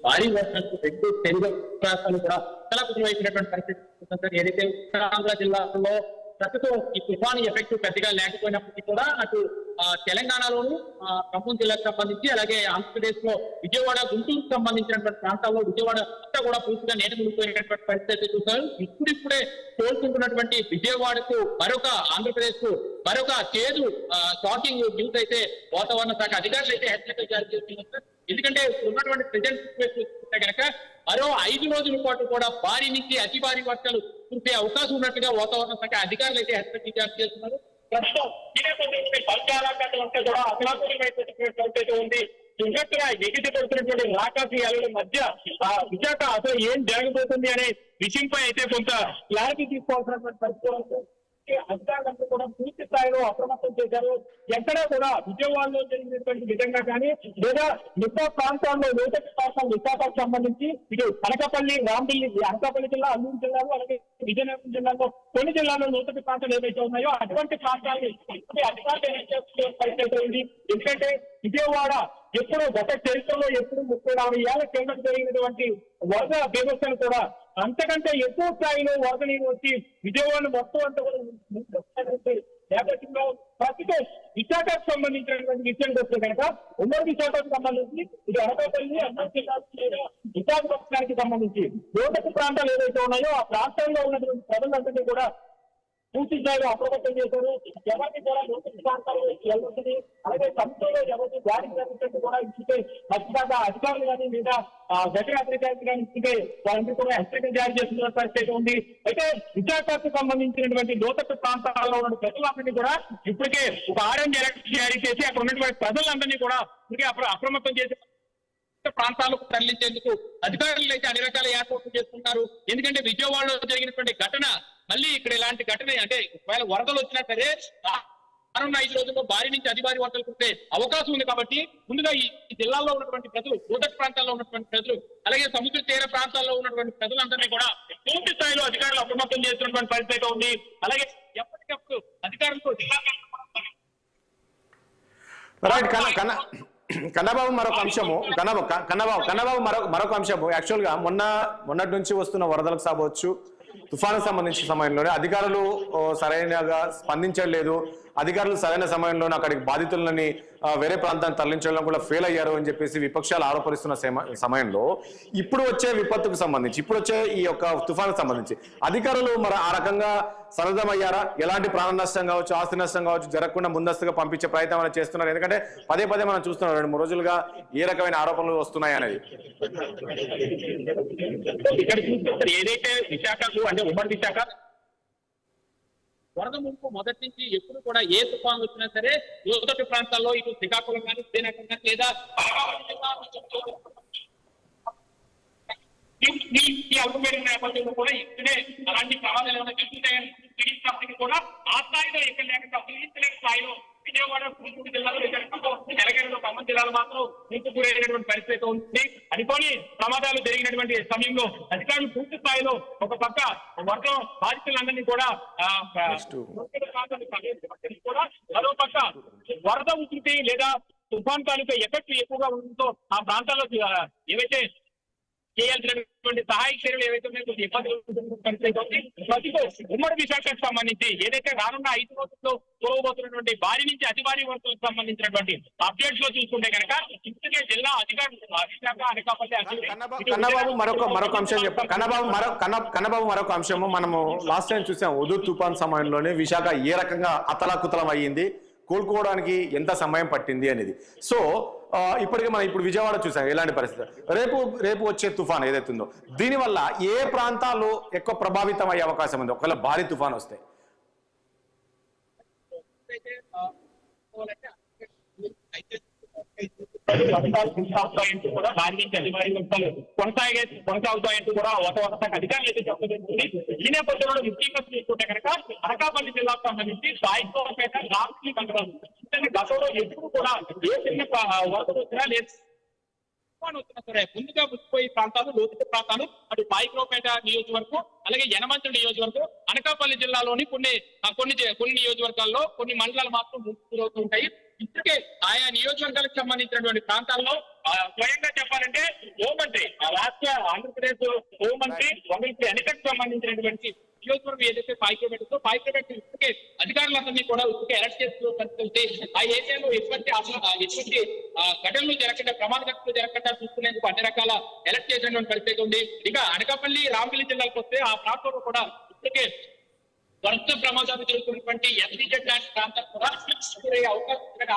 భారీ వర్షాలకు 2 తెలుగు రాష్ట్రాలు కూడా తలపురైనటువంటి పరిస్థితి. ఏదైతే ఉత్తరాంధ్ర జిల్లాలో ప్రస్తుతం ఈ తుఫాను ఎఫెక్ట్ పెద్దగా లేకపోయినప్పటికీ కూడా అటు తెలంగాణలోను ఖమ్మం జిల్లాకు సంబంధించి అలాగే ఆంధ్రప్రదేశ్ లో విజయవాడ, గుంటూరుకు సంబంధించినటువంటి ప్రాంతాల్లో విజయవాడ అంతా కూడా పూర్తిగా నీట మునిగిపోయినటువంటి పరిస్థితి చూశారు. ఇప్పుడిప్పుడే కోలుకుంటున్నటువంటి విజయవాడకు ఆంధ్రప్రదేశ్ కు మరొక చేదు షాకింగ్ న్యూస్ అయితే వాతావరణ శాఖ అధికారులు అయితే హెచ్చరికలు జారీ చేస్తున్నారు. ఎందుకంటే ఉన్నటువంటి ప్రెజెంట్ సిచ్యువేషన్ చూస్తే కనుక మరో 5 రోజుల పాటు కూడా భారీ నుంచి అతి భారీ వర్షాలు కురిసే అవకాశం ఉన్నట్టుగా వాతావరణ శాఖ అధికారులు అయితే హెచ్చరికలు జారీ చేస్తున్నారు. ప్రస్తుతం బంగాళాఖాతం అంతా కూడా అసలాపూర్ణమైనటువంటి ఉంది. సుజట్టుగా ఎగిసి పడుతున్నటువంటి రాకాసి అలల మధ్య విశాఖ అసలు ఏం జరగబోతుంది అనే విషయంపై అయితే కొంత క్లారిటీ తీసుకోవాల్సినటువంటి పరిస్థితి. అధికారులంతా కూడా పూర్తి స్థాయిలో అప్రమత్తం చేశారు. ఎక్కడా కూడా విజయవాడలో జరిగినటువంటి విధంగా కానీ లేదా మిగతా ప్రాంతాల్లో లోతట్టు ప్రాంతాలు విశాఖకు సంబంధించి ఇటు అనకాపల్లి, రాంపల్లి, అనకాపల్లి జిల్లా, అల్లూరు జిల్లాలో అలాగే విజయనగరం జిల్లాలో కొన్ని జిల్లాల్లో లోతట్టు ప్రాంతాలు ఏవైతే ఉన్నాయో అటువంటి ప్రాంతాలు అధికారులు పరిస్థితి ఉంది. ఎందుకంటే విజయవాడ ఎప్పుడు గత చరిత్రలో ఎప్పుడు 30-40 ఏళ్ల కిందట జరిగినటువంటి వరద బీభత్సం కూడా అంతకంటే ఎక్కువ స్థాయిలో వరద నీరు వచ్చి విజయవాడ మొత్తం అంతా కూడా నేపథ్యంలో ప్రస్తుతం విశాఖకు సంబంధించినటువంటి విషయానికి వస్తే కనుక ఉమ్మడి విశాఖకు సంబంధించి ఇది అనకాపల్లి అన్నమయ్య జిల్లా విశాఖపట్నానికి సంబంధించి లోతట్టు ప్రాంతాలు ఏవైతే ఉన్నాయో ఆ ప్రాంతాల్లో ఉన్నటువంటి ప్రజలందరినీ కూడా పూర్తి స్థాయిలో అప్రమత్తం చేశారు. ఎవరిని కూడా లోతట్టు ప్రాంతాల్లో వెళ్ళొస్తుంది, అలాగే సంస్థలో ఎవరిని దాడి జరిగినట్టు కూడా ఇచ్చితే ఖచ్చితంగా అధికారులు కానీ లేదా గట్టి అధికారులు కానీ ఇచ్చితే వాళ్ళందరూ కూడా హెచ్చరికలు జారీ చేస్తున్న పరిస్థితి ఉంది. అయితే విశాఖకు సంబంధించినటువంటి లోతట్టు ప్రాంతాల్లో ఉన్న ప్రజలందరినీ కూడా ఇప్పటికే ఒక ఆరెంజ్ అలర్ట్ జారీ చేసి అక్కడ ఉన్నటువంటి ప్రజలందరినీ కూడా ఇప్పటికే అప్రమత్తం చేసి ప్రాంతాలకు తరలించేందుకు అధికారులు అయితే అన్ని రకాల ఏర్పాట్లు చేస్తున్నారు. ఎందుకంటే విజయవాడలో జరిగినటువంటి ఘటన మళ్ళీ ఇక్కడ ఇలాంటి ఘటన అంటే ఒకవేళ వరదలు వచ్చినా సరే 5 రోజుల్లో భారీ నుంచి అతి భారీ వరదలు కురిసే అవకాశం ఉంది. కాబట్టి ముందుగా ఈ జిల్లాలో ఉన్నటువంటి ప్రజలు, లోతట్టు ప్రాంతాల్లో ఉన్నటువంటి ప్రజలు, అలాగే సముద్ర తీర ప్రాంతాల్లో ఉన్నటువంటి ప్రజలందరినీ కూడా పూర్తి స్థాయిలో అధికారులు అప్రమత్తం చేస్తున్నటువంటి పరిస్థితి ఉంది. అలాగే ఎప్పటికప్పుడు అధికారులతో జిల్లా
కన్నబాబు మరొక అంశము కన్నబాబు మరొక అంశము యాక్చువల్ గా మొన్నటి నుంచి వస్తున్న వరదలకు సాగవచ్చు, తుఫాను సంబంధించిన సమయంలోనే అధికారులు సరైనగా స్పందించలేదు. అధికారులు సరైన సమయంలోనే అక్కడికి బాధితులని వేరే ప్రాంతాన్ని తరలించడం కూడా ఫెయిల్ అయ్యారు అని చెప్పేసి విపక్షాలు ఆరోపరిస్తున్న సమయంలో ఇప్పుడు వచ్చే విపత్తుకు సంబంధించి, ఇప్పుడు వచ్చే ఈ యొక్క తుఫానుకు సంబంధించి అధికారులు మరి ఆ రకంగా సన్నద్ధమయ్యారా? ఎలాంటి ప్రాణ నష్టం కావచ్చు, ఆస్తి నష్టం కావచ్చు జరగకుండా ముందస్తుగా పంపించే ప్రయత్నం చేస్తున్నారు? ఎందుకంటే పదే మనం చూస్తున్నాం 2-3 రోజులుగా ఏ రకమైన ఆరోపణలు వస్తున్నాయి అనేది.
ఇక్కడ చూస్తే ఏదైతే విశాఖకు అంటే ఉమ్మడి విశాఖ వరద ముంపు మొదటి నుంచి ఎప్పుడు కూడా ఏ తుఫాను వచ్చినా సరే లోతట్టు ప్రాంతాల్లో ఇటు శ్రీకాకుళం కానీ విజయనగరం కానీ లేదా అల్పమైన నేపథ్యంలో కూడా ఇక్కడే అలాంటి ప్రమాదాలు ఏమైనా జరుగుతాయని కూడా ఆ స్థాయిలో ఎక్కడ లేకుండా ఊహించలేని స్థాయిలో విజయవాడ, గుంటూరు జిల్లాలో, తెలంగాణలో, ఖమ్మం జిల్లాలో మాత్రం ముందుకుపోయేటువంటి పరిస్థితి ఉంది. అనుకోని ప్రమాదాలు జరిగినటువంటి సమయంలో అధికారులు పూర్తి స్థాయిలో ఒక పక్క వర్గం బాధితులందరినీ కూడా మరో పక్క వరద ఉధృతి లేదా తుఫాన్ తాలూకా ఎఫెక్ట్ ఎక్కువగా ఉండడంతో ఆ ప్రాంతాల్లో ఏవైతే చేయాల్సినటువంటి సహాయక చర్యలు ఏవైతే ఉన్నాయో ఇబ్బందులు ఉమ్మడి విశాఖకు సంబంధించి ఏదైతే రానున్న 5 రోజుల్లో కురవబోతున్నటువంటి భారీ నుంచి అతి భారీ వరదలకు సంబంధించినటువంటి అప్డేట్స్ లో చూసుకుంటే కనుక ఇప్పటికే జిల్లా అధికారులు విశాఖ, అనకాపల్లి
మరొక అంశం చెప్పారు కన్నబాబు. మరొక అంశము మనము లాస్ట్ టైం చూసాం, ఉదుర్ తుఫాన్ సమయంలోనే విశాఖ ఏ రకంగా అతలాకుతలం అయ్యింది, కోలుకోవడానికి ఎంత సమయం పట్టింది అనేది. సో ఇప్పటికే మనం ఇప్పుడు విజయవాడ చూసాం ఎలాంటి పరిస్థితి. రేపు వచ్చే తుఫాన్ ఏదైతుందో దీనివల్ల ఏ ప్రాంతాలు ఎక్కువ ప్రభావితం అయ్యే అవకాశం ఉంది ఒకవేళ భారీ తుఫాన్ వస్తే?
కూడా భారీ నుంచి అతి భారీ వర్షాలు కొనసాగుతాయంటూ కూడా అధికారులు అయితే చెప్పబడుతుంది. ఈ నేపథ్యంలో ముఖ్యంగా చూసుకుంటే కనుక అనకాపల్లి జిల్లాకు సంబంధించి సాయికోపేట, రాష్ట్రీయ మండలం గతంలో ఎప్పుడు కూడా ఏ చిన్న వరద వచ్చినా లేదు వచ్చినా సరే ముందుగా ముచ్చిపోయే ప్రాంతాలు, లోతట్టు ప్రాంతాలు అటు పాయిక్రోపేట నియోజకవర్గం అలాగే యనమంతుడి నియోజకవర్గం, అనకాపల్లి జిల్లాలోని కొన్ని నియోజకవర్గాల్లో కొన్ని మండలాలు మాత్రం ముందుకు ఉంటాయి. ఇప్పటికే ఆయా నియోజకవర్గాలకు సంబంధించినటువంటి ప్రాంతాల్లో స్వయంగా చెప్పాలంటే హోంమంత్రి రాష్ట్ర ఆంధ్రప్రదేశ్ హోంమంత్రి వంగలపూడి అనితకు సంబంధించినటువంటి నియోజకవర్గం ఏదైతే పాయిక్రోపేట ఇప్పటికే అధికారులందరినీ కూడా ఇప్పటికే అరెస్ట్ చేస్తూ పరిస్థితి ఆ ఏరియాలో ఎటువంటి ఘటనలు జరగకుండా, ప్రమాద ఘటనలు జరగకుండా చూసుకునేందుకు అన్ని రకాల అరెస్ట్ చేసినటువంటి పరిస్థితి ఉంది. ఇక అనకాపల్లి, రాంపల్లి జిల్లాలకు వస్తే ఆ ప్రాంతంలో కూడా ఇప్పటికే వరద ప్రమాదాలు జరుగుతున్నటువంటి ఎస్పీజెడ్ లాంటి ప్రాంతాలు కూడా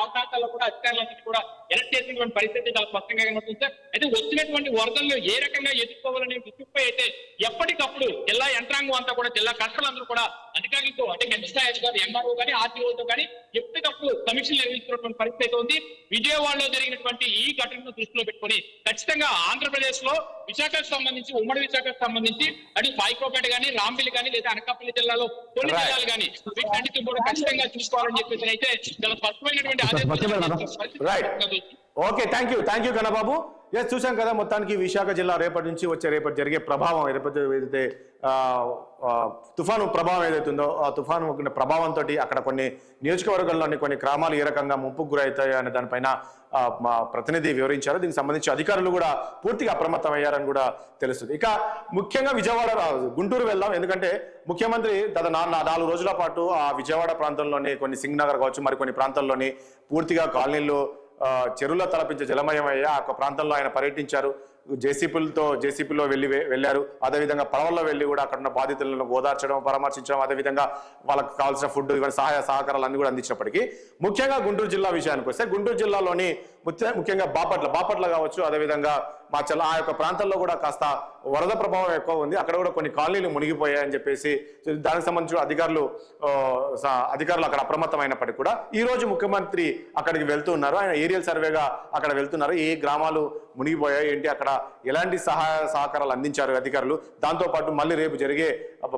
అవకాశాల్లో కూడా అధికారులందరినీ కూడా అరెస్ట్ చేసినటువంటి పరిస్థితి చాలా స్పష్టంగా కనబడుతుంది సార్. అయితే వచ్చినటువంటి వరదలను ఏ రకంగా ఎదుర్కోవాలనే విషయంపై అయితే ఎప్పటికప్పుడు జిల్లా యంత్రాంగం అంతా కూడా జిల్లా కలెక్టర్లందరూ కూడా అధికారులతో అంటే స్థాయి అధికారులు ఎంఆర్ఓ కానీ ఆర్టీఓతో కానీ ఎప్పటికప్పుడు సమీక్షలు నిర్వహిస్తున్నటువంటి పరిస్థితి ఉంది. విజయవాడలో జరిగినటువంటి ఈ ఘటనను దృష్టిలో పెట్టుకుని ఖచ్చితంగా ఆంధ్రప్రదేశ్ లో విశాఖకు సంబంధించి ఉమ్మడి విశాఖకు సంబంధించి అటు పాయిక్రోపేట కానీ, రాంపల్లి కానీ లేదా అనకాపల్లి జిల్లాలో కొన్ని జిల్లాలు కానీ వీటన్నిటిని కూడా ఖచ్చితంగా చూసుకోవాలని చెప్పేసి అయితే చాలా స్పష్టమైనటువంటి ఆదేశాలు.
Okay, thank you Kannababu. చూసాం కదా మొత్తానికి విశాఖ జిల్లా రేపటి జరిగే ప్రభావం ఏదైతే తుఫాను ప్రభావం ఏదైతే ఉందో ఆ తుఫాను ప్రభావంతో అక్కడ కొన్ని నియోజకవర్గాల్లోని కొన్ని గ్రామాలు ఏ రకంగా ముంపుకు గురవుతాయి అనే దానిపైన మా ప్రతినిధి వివరించారు. దీనికి సంబంధించి అధికారులు కూడా పూర్తిగా అప్రమత్తమయ్యారని కూడా తెలుస్తుంది. ఇక ముఖ్యంగా విజయవాడ గుంటూరు వెళ్దాం. ఎందుకంటే ముఖ్యమంత్రి గత 4 రోజుల పాటు ఆ విజయవాడ ప్రాంతంలోని కొన్ని సింగ్ నగర్ కావచ్చు మరికొన్ని ప్రాంతాల్లోని పూర్తిగా కాలనీల్లో చెరువులో తలపించే జలమయమయ్యా ఆ ప్రాంతంలో ఆయన పర్యటించారు. జేసీపీలో వెళ్ళారు. అదేవిధంగా పడవల్లో వెళ్ళి కూడా అక్కడ ఉన్న బాధితులను ఓదార్చడం, పరామర్శించడం, అదేవిధంగా వాళ్ళకి కావాల్సిన ఫుడ్ ఇవన్నీ సహాయ సహకారాలు అన్ని కూడా అందించినప్పటికీ ముఖ్యంగా గుంటూరు జిల్లా విషయానికి వస్తే గుంటూరు జిల్లాలోని ముఖ్యంగా బాపట్ల కావచ్చు, అదేవిధంగా మాచర్ల ఆ యొక్క ప్రాంతాల్లో కూడా కాస్త వరద ప్రభావం ఎక్కువ ఉంది. అక్కడ కూడా కొన్ని కాలనీలు మునిగిపోయాయని చెప్పేసి దానికి సంబంధించిన అధికారులు అక్కడ అప్రమత్తమైనప్పటికీ కూడా ఈ రోజు ముఖ్యమంత్రి అక్కడికి వెళ్తూ ఉన్నారు. ఆయన ఏరియల్ సర్వేగా అక్కడ వెళ్తున్నారు. ఏ గ్రామాలు మునిగిపోయాయి ఏంటి, అక్కడ ఎలాంటి సహాయ సహకారాలు అందించారు అధికారులు, దాంతోపాటు మళ్ళీ రేపు జరిగే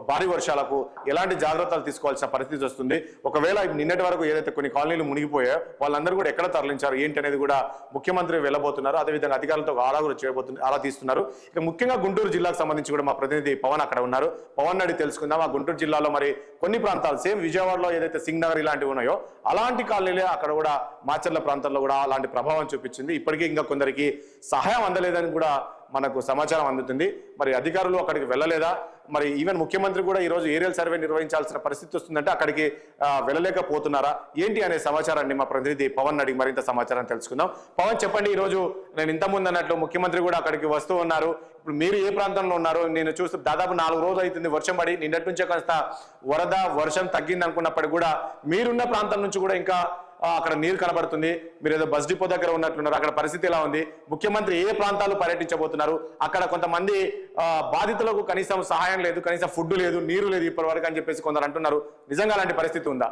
భారీ వర్షాలకు ఎలాంటి జాగ్రత్తలు తీసుకోవాల్సిన పరిస్థితి వస్తుంది, ఒకవేళ నిన్నటి వరకు ఏదైతే కొన్ని కాలనీలు మునిగిపోయాయో వాళ్ళందరూ కూడా ఎక్కడ తరలించారు ఏంటి అనేది కూడా ముఖ్యమంత్రి వెళ్ళబోతున్నారు. అదేవిధంగా అధికారులతో ఆరా తీస్తున్నారు. ఇక ముఖ్యంగా గుంటూరు జిల్లాకు సంబంధించి కూడా మా ప్రతినిధి పవన్ అక్కడ ఉన్నారు. పవన్ అడిగి తెలుసుకుందాం. ఆ గుంటూరు జిల్లాలో మరి కొన్ని ప్రాంతాలు సేమ్ విజయవాడలో ఏదైతే సింగ్ నగర్ ఇలాంటివి ఉన్నాయో అలాంటి కాలనీలే అక్కడ కూడా మాచర్ల ప్రాంతాల్లో కూడా అలాంటి ప్రభావం చూపించింది. ఇప్పటికీ ఇంకా కొందరికి సహాయం అందలేదని కూడా మనకు సమాచారం అందుతుంది. మరి అధికారులు అక్కడికి వెళ్ళలేదా, మరి ఈవెన్ ముఖ్యమంత్రి కూడా ఈరోజు ఏరియల్ సర్వే నిర్వహించాల్సిన పరిస్థితి వస్తుందంటే అక్కడికి వెళ్ళలేకపోతున్నారా ఏంటి అనే సమాచారాన్ని మా ప్రతినిధి పవన్ అడిగి మరింత సమాచారం తెలుసుకుందాం. పవన్ చెప్పండి, ఈరోజు నేను ఇంతకుముందు అన్నట్లు ముఖ్యమంత్రి కూడా అక్కడికి వస్తూ ఉన్నారు. ఇప్పుడు మీరు ఏ ప్రాంతంలో ఉన్నారు? నేను చూస్తూ దాదాపు 4 రోజులు అవుతుంది వర్షం పడి, నిన్నటి నుంచే కాస్త వర్షం తగ్గింది అనుకున్నప్పటికీ కూడా మీరున్న ప్రాంతం నుంచి కూడా ఇంకా అక్కడ నీరు కనబడుతుంది. మీరు ఏదో బస్ డిపో దగ్గర ఉన్నట్లున్నారు. అక్కడ పరిస్థితి ఎలా ఉంది? ముఖ్యమంత్రి ఏ ప్రాంతాలు పర్యటించబోతున్నారు? అక్కడ కొంతమంది బాధితులకు కనీసం సహాయం లేదు, కనీసం ఫుడ్ లేదు, నీరు లేదు ఇప్పటి వరకు అని చెప్పేసి కొందరు అంటున్నారు. నిజంగా అలాంటి పరిస్థితి ఉందా?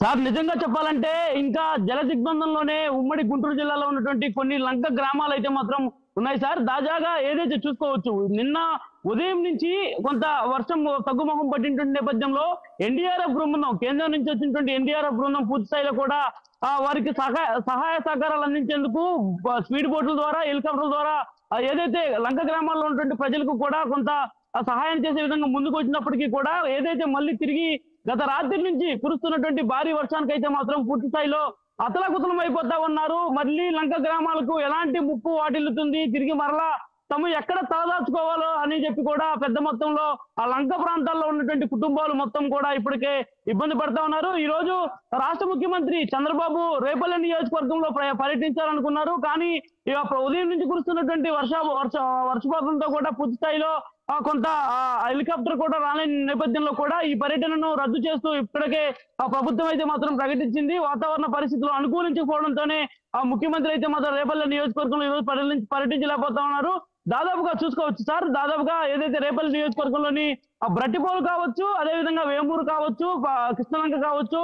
సార్, నిజంగా చెప్పాలంటే ఇంకా జల దిగ్బంధంలోనే ఉమ్మడి గుంటూరు జిల్లాలో ఉన్నటువంటి కొన్ని లంక గ్రామాలు అయితే మాత్రం ఉన్నాయి సార్. తాజాగా ఏదైతే చూసుకోవచ్చు, నిన్న ఉదయం నుంచి కొంత వర్షం తగ్గుముఖం పట్టినటువంటి నేపథ్యంలో ఎన్డీఆర్ఎఫ్ బృందం, కేంద్రం నుంచి వచ్చినటువంటి ఎన్డీఆర్ఎఫ్ బృందం పూర్తి స్థాయిలో కూడా వారికి సహాయ సహకారాలు అందించేందుకు స్పీడ్ బోట్ల ద్వారా, హెలికాప్టర్ల ద్వారా ఏదైతే లంక గ్రామాల్లో ఉన్నటువంటి ప్రజలకు కూడా కొంత సహాయం చేసే విధంగా ముందుకు వచ్చినప్పటికీ కూడా ఏదైతే మళ్ళీ తిరిగి గత రాత్రి నుంచి కురుస్తున్నటువంటి భారీ వర్షానికి అయితే మాత్రం పూర్తి స్థాయిలో అతలాకుతలం అయిపోతా ఉన్నారు. మళ్ళీ లంక గ్రామాలకు ఎలాంటి ముప్పు వాటిల్లుతుంది, తిరిగి మరలా తమ ఎక్కడ తలదాచుకోవాలో అని చెప్పి కూడా పెద్ద మొత్తంలో ఆ లంక ప్రాంతాల్లో ఉన్నటువంటి కుటుంబాలు మొత్తం కూడా ఇప్పటికే ఇబ్బంది పడతా ఉన్నారు. ఈ రోజు రాష్ట్ర ముఖ్యమంత్రి చంద్రబాబు రేపల్లె నియోజకవర్గంలో పర్యటించాలనుకున్నారు. కానీ ఉదయం నుంచి కురుస్తున్నటువంటి వర్షపాతంతో కూడా పూర్తి స్థాయిలో కొంత హెలికాప్టర్ కూడా రాలేని నేపథ్యంలో కూడా ఈ పర్యటనను రద్దు చేస్తూ ఇప్పటికే ప్రభుత్వం అయితే మాత్రం ప్రకటించింది. వాతావరణ పరిస్థితులు అనుకూలించకపోవడంతోనే ముఖ్యమంత్రి అయితే మాత్రం రేపల్లె నియోజకవర్గంలో ఈరోజు పర్యటించలేకపోతా ఉన్నారు. దాదాపుగా చూసుకోవచ్చు సార్, దాదాపుగా ఏదైతే రేపల్లె నియోజకవర్గంలోని బ్రట్టిపోలు కావచ్చు, అదేవిధంగా వేమూరు కావచ్చు, కృష్ణలంక కావచ్చు,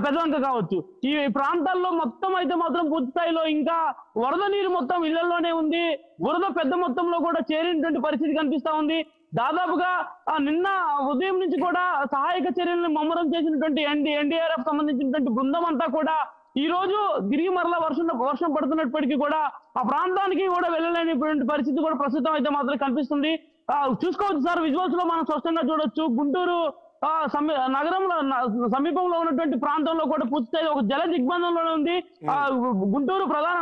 పెదలంక కావచ్చు, ఈ ప్రాంతాల్లో మొత్తం అయితే మాత్రం పూర్తి స్థాయిలో ఇంకా వరద నీరు మొత్తం ఇళ్లలోనే ఉంది. వరద పెద్ద మొత్తంలో కూడా చేరినటువంటి పరిస్థితి కనిపిస్తా ఉంది. దాదాపుగా నిన్న ఉదయం నుంచి కూడా సహాయక చర్యలను ముమ్మరం చేసినటువంటి ఎన్డీఆర్ఎఫ్ సంబంధించినటువంటి బృందం అంతా కూడా ఈ రోజు తిరిగి మరలా వర్షం పడుతున్నప్పటికీ కూడా ఆ ప్రాంతానికి కూడా వెళ్ళలేనిటువంటి పరిస్థితి కూడా ప్రస్తుతం అయితే మాత్రం కనిపిస్తుంది. చూసుకోవచ్చు సార్, విజువల్స్ లో మనం స్పష్టంగా చూడొచ్చు. గుంటూరు నగరంలో సమీపంలో ఉన్నటువంటి ప్రాంతంలో కూడా పూర్తి ఒక జల దిగ్బంధంలోనే ఉంది. గుంటూరు ప్రధాన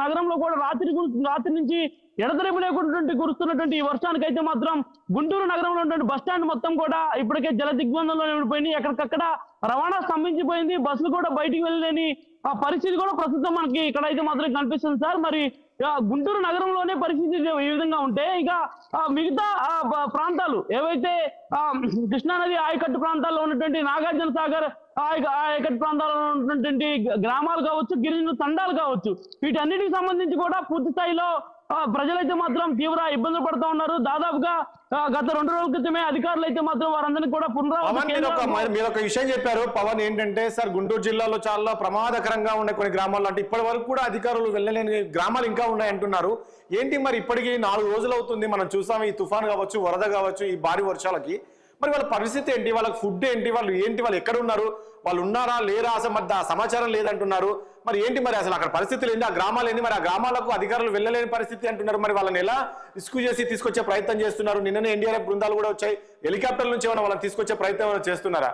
నగరంలో కూడా రాత్రి నుంచి ఎడతెరిపి లేకుండా కురుస్తున్నటువంటి ఈ వర్షానికి అయితే మాత్రం గుంటూరు నగరంలో ఉన్నటువంటి బస్ స్టాండ్ మొత్తం కూడా ఇప్పటికే జల దిగ్బంధంలో ఉండిపోయింది. ఎక్కడికక్కడ రవాణా స్తంభించిపోయింది. బస్సులు కూడా బయటికి వెళ్ళలేని ఆ పరిస్థితి కూడా ప్రస్తుతం మనకి ఇక్కడ అయితే మాత్రం కనిపిస్తుంది సార్. మరి గుంటూరు నగరంలోనే పరిస్థితి ఈ విధంగా ఉంటే ఇక మిగతా ప్రాంతాలు ఏవైతే కృష్ణానది ఆయకట్టు ప్రాంతాల్లో ఉన్నటువంటి నాగార్జున సాగర్ ఆయకట్టు ప్రాంతాల్లో ఉన్నటువంటి గ్రామాలు కావచ్చు, గిరిజన తండాలు కావచ్చు, వీటన్నిటికి సంబంధించి కూడా పూర్తి స్థాయిలో ప్రజలైతే మాత్రం తీవ్ర ఇబ్బందులు పడుతూ ఉన్నారు. దాదాపుగా గత 2 రోజుల క్రితమే అధికారులు అయితే మాత్రం వారందరినీ కూడా
మీరు ఒక విషయం చెప్పారు పవన్, ఏంటంటే సార్ గుంటూరు జిల్లాలో చాలా ప్రమాదకరంగా ఉండే కొన్ని గ్రామాలు అంటే ఇప్పటి వరకు కూడా అధికారులు వెళ్ళలేని గ్రామాలు ఇంకా ఉన్నాయి అంటున్నారు. ఏంటి మరి ఇప్పటికీ 4 రోజులు అవుతుంది, మనం చూసాము ఈ తుఫాన్ కావచ్చు, వరద కావచ్చు, ఈ భారీ వర్షాలకి మరి వాళ్ళ పరిస్థితి ఏంటి, వాళ్ళకి ఫుడ్ ఏంటి, వాళ్ళు ఎక్కడ ఉన్నారు, వాళ్ళు ఉన్నారా లేరా అసలు మధ్య సమాచారం లేదంటున్నారు. మరి ఏంటి మరి అసలు అక్కడ పరిస్థితులు ఏంటి, ఆ గ్రామాలు ఏంటి, మరి ఆ గ్రామాలకు అధికారులు వెళ్ళలేని పరిస్థితి అంటున్నారు. మరి వాళ్ళని ఎలా రిస్క్యూ చేసి తీసుకొచ్చే ప్రయత్నం చేస్తున్నారు? నిన్ననే ఎన్డీఆర్ఎఫ్ బృందాలు కూడా వచ్చాయి. హెలికాప్టర్ల నుంచి ఏమైనా వాళ్ళని తీసుకొచ్చే ప్రయత్నం ఏమైనా చేస్తున్నారా?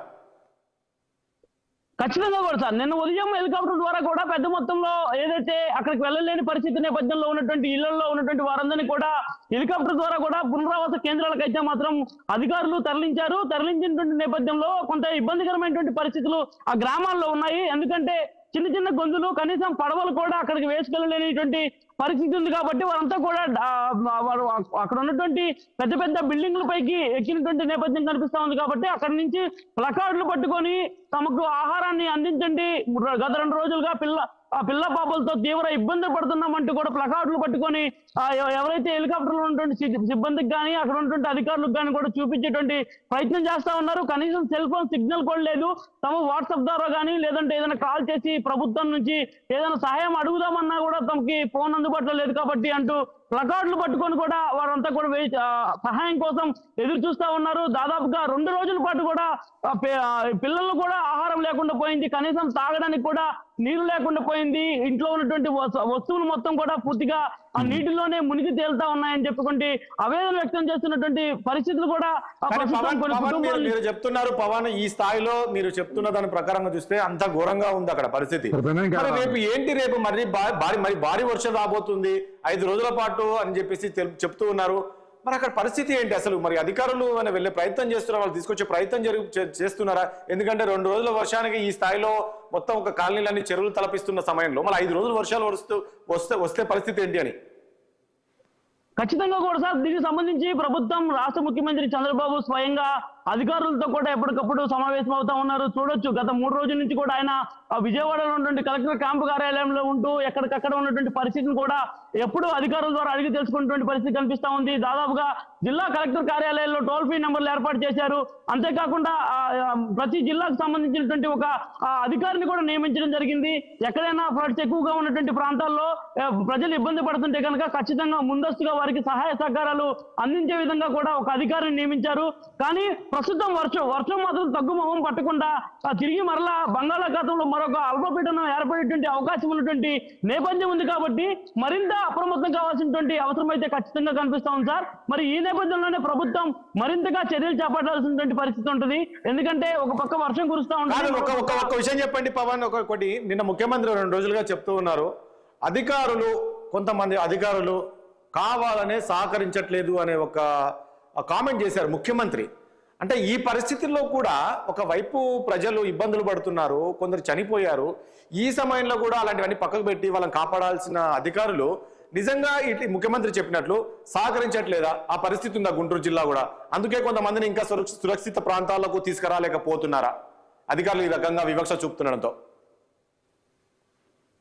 ఖచ్చితంగా కూడా సార్, నిన్న ఉదయం హెలికాప్టర్ ద్వారా కూడా పెద్ద మొత్తంలో ఏదైతే అక్కడికి వెళ్ళలేని పరిస్థితి నేపథ్యంలో ఉన్నటువంటి ఇళ్లలో ఉన్నటువంటి వారందరినీ కూడా హెలికాప్టర్ ద్వారా కూడా పునరావాస కేంద్రాలకు అయితే మాత్రం అధికారులు తరలించారు. తరలించినటువంటి నేపథ్యంలో కొంత ఇబ్బందికరమైనటువంటి పరిస్థితులు ఆ గ్రామాల్లో ఉన్నాయి. ఎందుకంటే చిన్న చిన్న గొంతులు, కనీసం పడవలు కూడా అక్కడికి వేసుకెళ్ళలేనిటువంటి పరిస్థితి ఉంది. కాబట్టి వారంతా కూడా వారు అక్కడ ఉన్నటువంటి పెద్ద పెద్ద బిల్డింగ్ల పైకి ఎక్కినటువంటి నేపథ్యం కనిపిస్తా ఉంది. కాబట్టి అక్కడి నుంచి ప్లకార్డులు పట్టుకొని తమకు ఆహారాన్ని అందించండి, గత 2 రోజులుగా పిల్ల పాపలతో తీవ్ర ఇబ్బంది పడుతున్నామంటూ కూడా ప్లకార్డులు పట్టుకొని ఎవరైతే హెలికాప్టర్లో ఉన్నటువంటి సిబ్బందికి కానీ అక్కడ ఉన్నటువంటి అధికారులకు కానీ కూడా చూపించేటువంటి ప్రయత్నం చేస్తా ఉన్నారు. కనీసం సెల్ ఫోన్ సిగ్నల్ కూడా లేదు. తమ వాట్సాప్ ద్వారా కానీ లేదంటే ఏదైనా కాల్ చేసి ప్రభుత్వం నుంచి ఏదైనా సహాయం అడుగుదామన్నా కూడా తమకి ఫోన్ అందుబాటులో లేదు కాబట్టి అంటూ ప్లకార్డులు పట్టుకొని కూడా వారంతా కూడా సహాయం కోసం ఎదురు చూస్తా ఉన్నారు. దాదాపుగా 2 రోజుల పాటు కూడా పిల్లలు కూడా ఆహారం లేకుండా పోయింది, కనీసం తాగడానికి కూడా నీరు లేకుండా పోయింది. ఇంట్లో ఉన్నటువంటి వస్తువులు మొత్తం కూడా పూర్తిగా ఆ నీటిలోనే మునిగి తేలుతా ఉన్నాయని చెప్పుకుంటే ఆవేదన వ్యక్తం చేస్తున్నటువంటి పరిస్థితులు కూడా
మీరు చెప్తున్నారు. పవన్, ఈ స్థాయిలో మీరు చెప్తున్న దాని ప్రకారంగా చూస్తే అంత ఘోరంగా ఉంది అక్కడ పరిస్థితి. రేపు ఏంటి, రేపు మరి భారీ వర్షం రాబోతుంది 5 రోజుల పాటు అని చెప్పేసి చెప్తూ ఉన్నారు. మరి అక్కడ పరిస్థితి ఏంటి అసలు? మరి అధికారులు వెళ్ళే ప్రయత్నం చేస్తున్నారా, వాళ్ళు తీసుకొచ్చే ప్రయత్నం చేస్తున్నారా? ఎందుకంటే 2 రోజుల వర్షానికి ఈ స్థాయిలో మొత్తం ఒక కాలనీలన్నీ చెరువులు తలపిస్తున్న సమయంలో మళ్ళీ 5 రోజులు వర్షాలు వస్తే పరిస్థితి ఏంటి అని?
ఖచ్చితంగా కూడా సార్, దీనికి సంబంధించి ప్రభుత్వం, రాష్ట్ర ముఖ్యమంత్రి చంద్రబాబు స్వయంగా అధికారులతో కూడా ఎప్పటికప్పుడు సమావేశం అవుతా ఉన్నారు. చూడొచ్చు, గత 3 రోజుల నుంచి కూడా ఆయన విజయవాడలో ఉన్నటువంటి కలెక్టర్ క్యాంపు కార్యాలయంలో ఉంటూ ఎక్కడికక్కడ ఉన్నటువంటి పరిస్థితిని కూడా ఎప్పుడు అధికారుల ద్వారా అడిగి తెలుసుకున్నటువంటి పరిస్థితి కనిపిస్తా ఉంది. దాదాపుగా జిల్లా కలెక్టర్ కార్యాలయంలో టోల్ ఫ్రీ నెంబర్లు ఏర్పాటు చేశారు. అంతేకాకుండా ప్రతి జిల్లాకు సంబంధించినటువంటి ఒక అధికారిని కూడా నియమించడం జరిగింది. ఎక్కడైనా ఫ్లడ్స్ ఎక్కువగా ఉన్నటువంటి ప్రాంతాల్లో ప్రజలు ఇబ్బంది పడుతుంటే కనుక ఖచ్చితంగా ముందస్తుగా వారికి సహాయ సహకారాలు అందించే విధంగా కూడా ఒక అధికారిని నియమించారు. కానీ ప్రస్తుతం వర్షం మాత్రం తగ్గుముఖం పట్టకుండా తిరిగి మరలా బంగాళాఖాతంలో మరొక అల్పపీడనం ఏర్పడేటువంటి అవకాశం ఉన్నటువంటి నేపథ్యం ఉంది. కాబట్టి మరింత అప్రమత్తం కావాల్సినటువంటి అవసరం అయితే ఖచ్చితంగా కనిపిస్తా ఉంది సార్. మరి ఈ నేపథ్యంలోనే ప్రభుత్వం మరింతగా చర్యలు చేపట్టాల్సినటువంటి పరిస్థితి ఉంటుంది. ఎందుకంటే ఒక పక్క వర్షం కురుస్తా ఉంటుంది.
ఒక విషయం చెప్పండి పవన్, ఒకటి నిన్న ముఖ్యమంత్రి 2 రోజులుగా చెప్తూ ఉన్నారు, కొంతమంది అధికారులు కావాలనే సహకరించట్లేదు అనే ఒక కామెంట్ చేశారు ముఖ్యమంత్రి. అంటే ఈ పరిస్థితుల్లో కూడా ఒకవైపు ప్రజలు ఇబ్బందులు పడుతున్నారు, కొందరు చనిపోయారు. ఈ సమయంలో కూడా అలాంటివన్నీ పక్కకు పెట్టి వాళ్ళని కాపాడాల్సిన అధికారులు నిజంగా ఇటు ముఖ్యమంత్రి చెప్పినట్లు సహకరించట్లేదా? ఆ పరిస్థితి ఉందా గుంటూరు జిల్లా కూడా? అందుకే కొంతమందిని ఇంకా సురక్షిత ప్రాంతాలకు తీసుకురాలేకపోతున్నారా అధికారులు ఈ రకంగా వివక్ష చూపుతుండడంతో?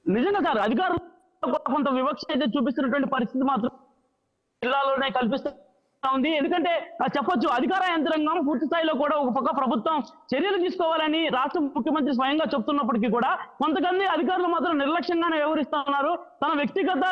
నిజంగా సార్, అధికారులు కొంత వివక్ష అయితే చూపిస్తున్నటువంటి పరిస్థితి మాత్రం జిల్లాలోనే కల్పిస్తుంది. ఎందుకంటే చెప్పొచ్చు, అధికార యంత్రాంగం పూర్తి స్థాయిలో కూడా ఒక పక్క ప్రభుత్వం చర్యలు తీసుకోవాలని రాష్ట్ర ముఖ్యమంత్రి స్వయంగా చెప్తున్నప్పటికీ కూడా కొంతమంది అధికారులు మాత్రం నిర్లక్ష్యంగానే వ్యవహరిస్తా ఉన్నారు. తన వ్యక్తిగత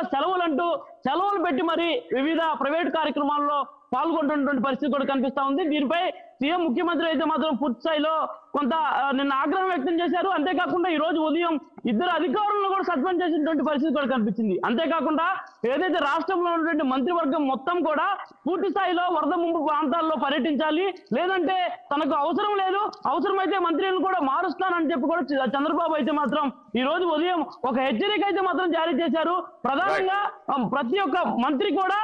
సెలవులు పెట్టి మరి వివిధ ప్రైవేట్ కార్యక్రమాల్లో పాల్గొంటున్నటువంటి పరిస్థితి కూడా కనిపిస్తా ఉంది. దీనిపై సీఎం ముఖ్యమంత్రి అయితే మాత్రం పూర్తి స్థాయిలో కొంత నిన్న ఆగ్రహం వ్యక్తం చేశారు. అంతేకాకుండా ఈ రోజు ఉదయం 2 అధికారులను కూడా సస్పెండ్ చేసినటువంటి పరిస్థితి కూడా కనిపించింది. అంతేకాకుండా ఏదైతే రాష్ట్రంలో ఉన్నటువంటి మంత్రివర్గం మొత్తం కూడా పూర్తి స్థాయిలో వరద ముంపు ప్రాంతాల్లో పర్యటించాలి, లేదంటే తనకు అవసరం లేదు, అవసరమైతే మంత్రులను కూడా మారుస్తానని చెప్పి కూడా చంద్రబాబు అయితే మాత్రం ఈ రోజు ఉదయం ఒక హెచ్చరిక అయితే మాత్రం జారీ చేశారు. ప్రధానంగా ప్రతి ఒక్క మంత్రి కూడా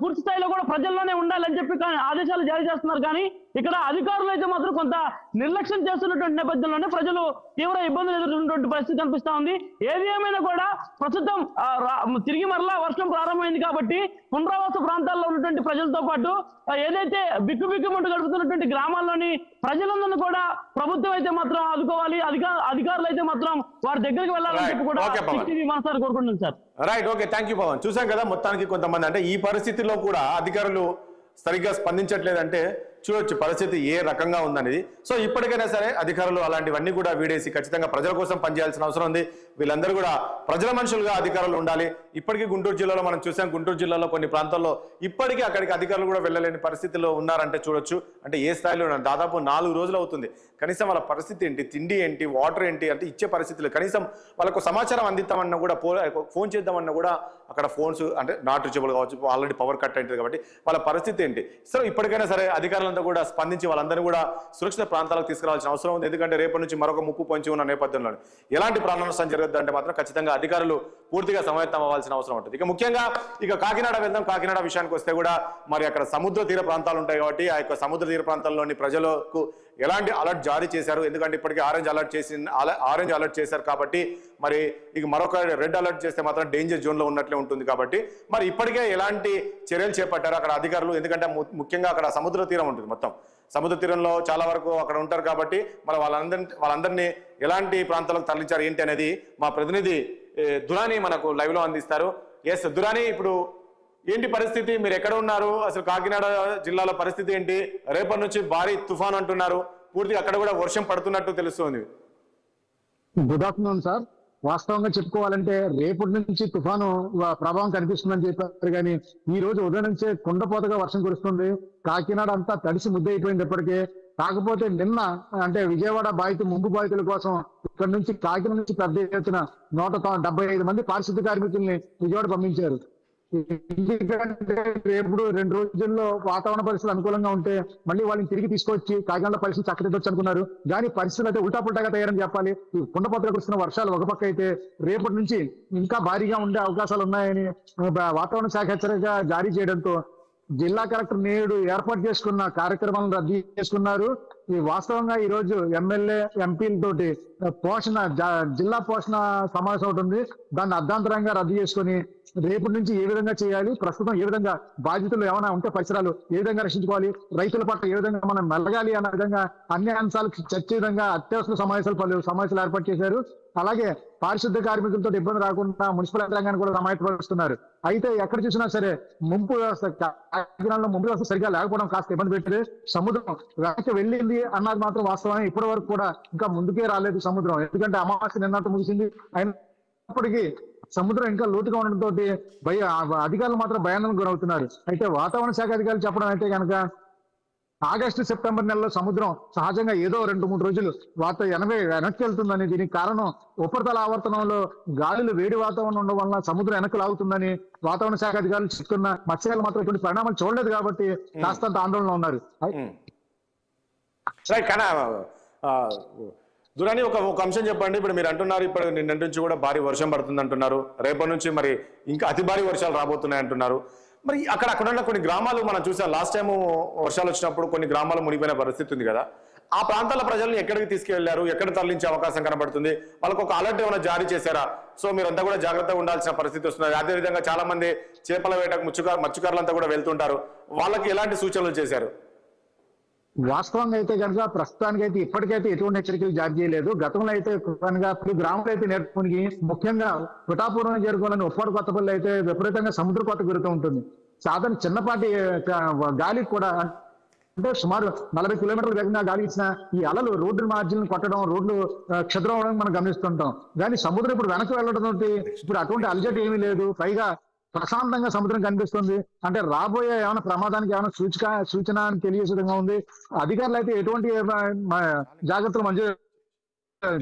పూర్తి స్థాయిలో కూడా ప్రజల్లోనే ఉండాలని చెప్పి ఆదేశాలు జారీ చేస్తున్నారు. కానీ ఇక్కడ అధికారులు అయితే మాత్రం కొంత నిర్లక్ష్యం చేస్తున్నటువంటి నేపథ్యంలోనే ప్రజలు తీవ్ర ఇబ్బందులు ఎదుర్కొన్నటువంటి పరిస్థితి కనిపిస్తా ఉంది. ఏది ఏమైనా కూడా ప్రస్తుతం తిరిగి మరలా వర్షం ప్రారంభమైంది కాబట్టి పునరావాస ప్రాంతాల్లో ఉన్నటువంటి ప్రజలతో పాటు ఏదైతే బిక్కుబిక్కుమంటూ గడుపుతున్నటువంటి గ్రామాల్లోని ప్రజలందరినీ కూడా ప్రభుత్వం అయితే మాత్రం ఆదుకోవాలి, అధికారులు అయితే మాత్రం వారి దగ్గరికి వెళ్ళాలని చెప్పి కూడా మనసారి కోరుకుంటున్నాను sir.
Right, okay, thank you Pavan. చూసాం కదా మొత్తానికి కొంతమంది అంటే ఈ పరిస్థితిలో కూడా అధికారులు సరిగ్గా స్పందించట్లేదంటే చూడొచ్చు పరిస్థితి ఏ రకంగా ఉందనేది. సో ఇప్పటికైనా సరే అధికారులు అలాంటివన్నీ కూడా వీడేసి ఖచ్చితంగా ప్రజల కోసం పనిచేయాల్సిన అవసరం ఉంది. వీళ్ళందరూ కూడా ప్రజల మనుషులుగా అధికారులు ఉండాలి. ఇప్పటికీ గుంటూరు జిల్లాలో మనం చూసాం, గుంటూరు జిల్లాలో కొన్ని ప్రాంతాల్లో ఇప్పటికీ అక్కడికి అధికారులు కూడా వెళ్ళలేని పరిస్థితిలో ఉన్నారంటే చూడొచ్చు. అంటే ఏ స్థాయిలో ఉన్నారు, దాదాపు 4 రోజులు అవుతుంది. కనీసం వాళ్ళ పరిస్థితి ఏంటి, తిండి ఏంటి, వాటర్ ఏంటి అంటే ఇచ్చే పరిస్థితులు, కనీసం వాళ్ళకు సమాచారం అందిద్దామన్నా కూడా ఫోన్ చేద్దామన్నా కూడా అక్కడ ఫోన్స్ అంటే నాట్ రీచబుల్ కావచ్చు, ఆల్రెడీ పవర్ కట్ అయింది కాబట్టి వాళ్ళ పరిస్థితి ఏంటి. సో ఇప్పటికైనా సరే అధికారులంతా కూడా స్పందించి వాళ్ళందరూ కూడా సురక్షిత ప్రాంతాలకు తీసుకురావాల్సిన అవసరం ఉంది. ఎందుకంటే రేపటి నుంచి మరొక ముప్పు పొంచి ఉన్న నేపథ్యంలో ఎలాంటి ప్రాణ నష్టం జరగద్దు అంటే మాత్రం ఖచ్చితంగా అధికారులు పూర్తిగా సమాయత్తం అవ్వాల్సిన అవసరం ఉంటుంది. ఇక ముఖ్యంగా కాకినాడ వెళ్దాం. కాకినాడ విషయానికి వస్తే కూడా మరి అక్కడ సముద్ర తీర ప్రాంతాలు ఉంటాయి కాబట్టి ఆ యొక్క సముద్ర తీర ప్రాంతాల్లోని ప్రజలకు ఎలాంటి అలర్ట్ జారీ చేశారు, ఎందుకంటే ఇప్పటికీ ఆరెంజ్ అలర్ట్ చేశారు కాబట్టి మరి ఇక మరొక రెడ్ అలర్ట్ చేస్తే మాత్రం డేంజర్ జోన్ లో ఉన్నట్లే ఉంటుంది కాబట్టి మరి ఇప్పటికే ఎలాంటి చర్యలు చేపట్టారు అక్కడ అధికారులు. ఎందుకంటే ముఖ్యంగా అక్కడ సముద్ర తీరం ఉంటుంది, మొత్తం సముద్ర తీరంలో చాలా వరకు అక్కడ ఉంటారు కాబట్టి మరి వాళ్ళందరినీ ఎలాంటి ప్రాంతాలకు తరలించారు ఏంటి అనేది మా ప్రతినిధి దురాని మనకు లైవ్ లో అందిస్తారు. ఎస్ దురాని, ఇప్పుడు ఏంటి పరిస్థితి, మీరు ఎక్కడ ఉన్నారు, అసలు కాకినాడ జిల్లాలో పరిస్థితి ఏంటి? రేపటి నుంచి భారీ తుఫాన్ అంటున్నారు, పూర్తిగా అక్కడ కూడా వర్షం పడుతున్నట్టు తెలుస్తుంది.
Good afternoon sir. వాస్తవంగా చెప్పుకోవాలంటే రేపటి నుంచి తుఫాను ప్రభావం కనిపిస్తుందని చెప్పారు, కానీ ఈ రోజు ఉదయం నుంచే కుండపోతగా వర్షం కురుస్తుంది. కాకినాడ అంతా తడిసి ముద్దయిపోయింది ఇప్పటికే. కాకపోతే నిన్న అంటే విజయవాడ ముంపు బాధితుల కోసం ఇక్కడ నుంచి కాకినాడ నుంచి పెద్ద ఎత్తున 175 మంది పారిశుద్ధ్య కార్మికుల్ని విజయవాడ పంపించారు. ఎందుకంటే రేపు 2 రోజుల్లో వాతావరణ పరిస్థితులు అనుకూలంగా ఉంటే మళ్ళీ వాళ్ళని తిరిగి తీసుకొచ్చి కాకినాడ పరిస్థితి చక్కదిద్దొచ్చు అనుకున్నారు. కానీ పరిస్థితులు అయితే ఉల్టాపుల్టాగా తయారని చెప్పాలి. ఈ కుండపోతగా కురుస్తున్న వర్షాలు ఒక పక్క అయితే రేపటి నుంచి ఇంకా భారీగా ఉండే అవకాశాలు ఉన్నాయని వాతావరణ శాఖ హెచ్చరిక జారీ చేయడంతో జిల్లా కలెక్టర్ నేడు ఏర్పాటు చేసుకున్న కార్యక్రమాలను రద్దు చేసుకున్నారు. ఈ వాస్తవంగా ఈ రోజు ఎమ్మెల్యే ఎంపీలతోటి జిల్లా పోషణ సమావేశం అవుతుంది. దాన్ని అర్ధాంతరంగా రద్దు చేసుకుని రేపటి నుంచి ఏ విధంగా చేయాలి, ప్రస్తుతం ఏ విధంగా బాధితులు ఏమైనా ఉంటే పరిసరాలు ఏ విధంగా రక్షించుకోవాలి, రైతుల పట్ల ఏ విధంగా మనం మెలగాలి అన్న విధంగా అన్ని అంశాలకు చర్చ విధంగా అత్యవసర సమావేశాలు ఏర్పాటు చేశారు. అలాగే పారిశుద్ధ్య కార్మికులతో ఇబ్బంది రాకుండా మున్సిపల్ యంత్రాంగాన్ని కూడా సమాయత్తపరుస్తున్నారు. అయితే ఎక్కడ చూసినా సరే ముంపు వ్యవస్థ కాకినాడలో ముంపు వ్యవస్థ సరిగా లేకపోవడం కాస్త ఇబ్బంది పెట్టింది. సముద్రం వెనక్కి వెళ్ళింది అన్నది మాత్రం వాస్తవమే. ఇప్పటి వరకు కూడా ఇంకా ముందుకే రాలేదు సముద్రం, ఎందుకంటే అమావాస్య నిన్నట్టు ముగిసింది. అయినప్పటికీ సముద్రం ఇంకా లోతుగా ఉండడంతో అధికారులు మాత్రం భయానికి గురవుతున్నారు. అయితే వాతావరణ శాఖ అధికారులు చెప్పడం అయితే కనుక ఆగస్టు సెప్టెంబర్ నెలలో సముద్రం సహజంగా ఏదో 2-3 రోజులు వెనక్కి వెళ్తుందని, దీనికి కారణం ఉపరితల ఆవర్తనంలో గాలులు వేడి వాతావరణం ఉండడం వలన సముద్రం వెనక్కి లాగుతుందని వాతావరణ శాఖ అధికారులు చెప్తున్న మత్స్యకారులు మాత్రం ఇటువంటి పరిణామాలు చూడలేదు కాబట్టి కాస్తంత ఆందోళనలో ఉన్నారు.
దురాని ఒక అంశం చెప్పండి. ఇప్పుడు మీరు అంటున్నారు ఇప్పుడు నిన్న నుంచి కూడా భారీ వర్షం పడుతుంది అంటున్నారు, రేపటి నుంచి మరి ఇంకా అతి భారీ వర్షాలు రాబోతున్నాయి అంటున్నారు. మరి అక్కడ ఉన్న కొన్ని గ్రామాలు మనం చూసాం, లాస్ట్ టైం వర్షాలు వచ్చినప్పుడు కొన్ని గ్రామాలు మునిగిపోయిన పరిస్థితి ఉంది కదా, ఆ ప్రాంతాల ప్రజల్ని ఎక్కడికి తీసుకెళ్లారు, ఎక్కడ తరలించే అవకాశం కనబడుతుంది, వాళ్ళకు ఒక అలర్ట్ ఏమైనా జారీ చేశారా? సో మీరంతా కూడా జాగ్రత్తగా ఉండాల్సిన పరిస్థితి వస్తున్నది. అదేవిధంగా చాలా మంది చేపల వేటకు మత్స్యకారులంతా కూడా వెళ్తుంటారు, వాళ్ళకి ఎలాంటి సూచనలు చేశారు?
వాస్తవంగా అయితే కనుక ప్రస్తుతానికి అయితే ఇప్పటికైతే ఎటువంటి హెచ్చరికలు జారీ చేయలేదు. గతంలో అయితే గ్రామాలు అయితే నేర్చుకుని ముఖ్యంగా పిఠాపురం చేరుకోవాలని ఉప్పాడు కొత్తపల్లి అయితే విపరీతంగా సముద్ర కొత్త గురుతూ ఉంటుంది. సాధారణ చిన్నపాటి గాలికి కూడా అంటే సుమారు 40 కిలోమీటర్ల వేగంగా గాలి ఇచ్చిన ఈ అలలు రోడ్డు మార్జిన్ కొట్టడం, రోడ్లు క్షుద్రం అవడం మనం గమనిస్తుంటాం. కానీ సముద్రం ఇప్పుడు వెనక్కి వెళ్ళడం ఇప్పుడు అటువంటి అలజడి ఏమీ లేదు. పైగా ప్రశాంతంగా సముద్రం కనిపిస్తుంది. అంటే రాబోయే ఏమైనా ప్రమాదానికి ఏమైనా సూచన అని తెలియజేసే విధంగా ఉంది. అధికారులు అయితే ఎటువంటి జాగ్రత్తలు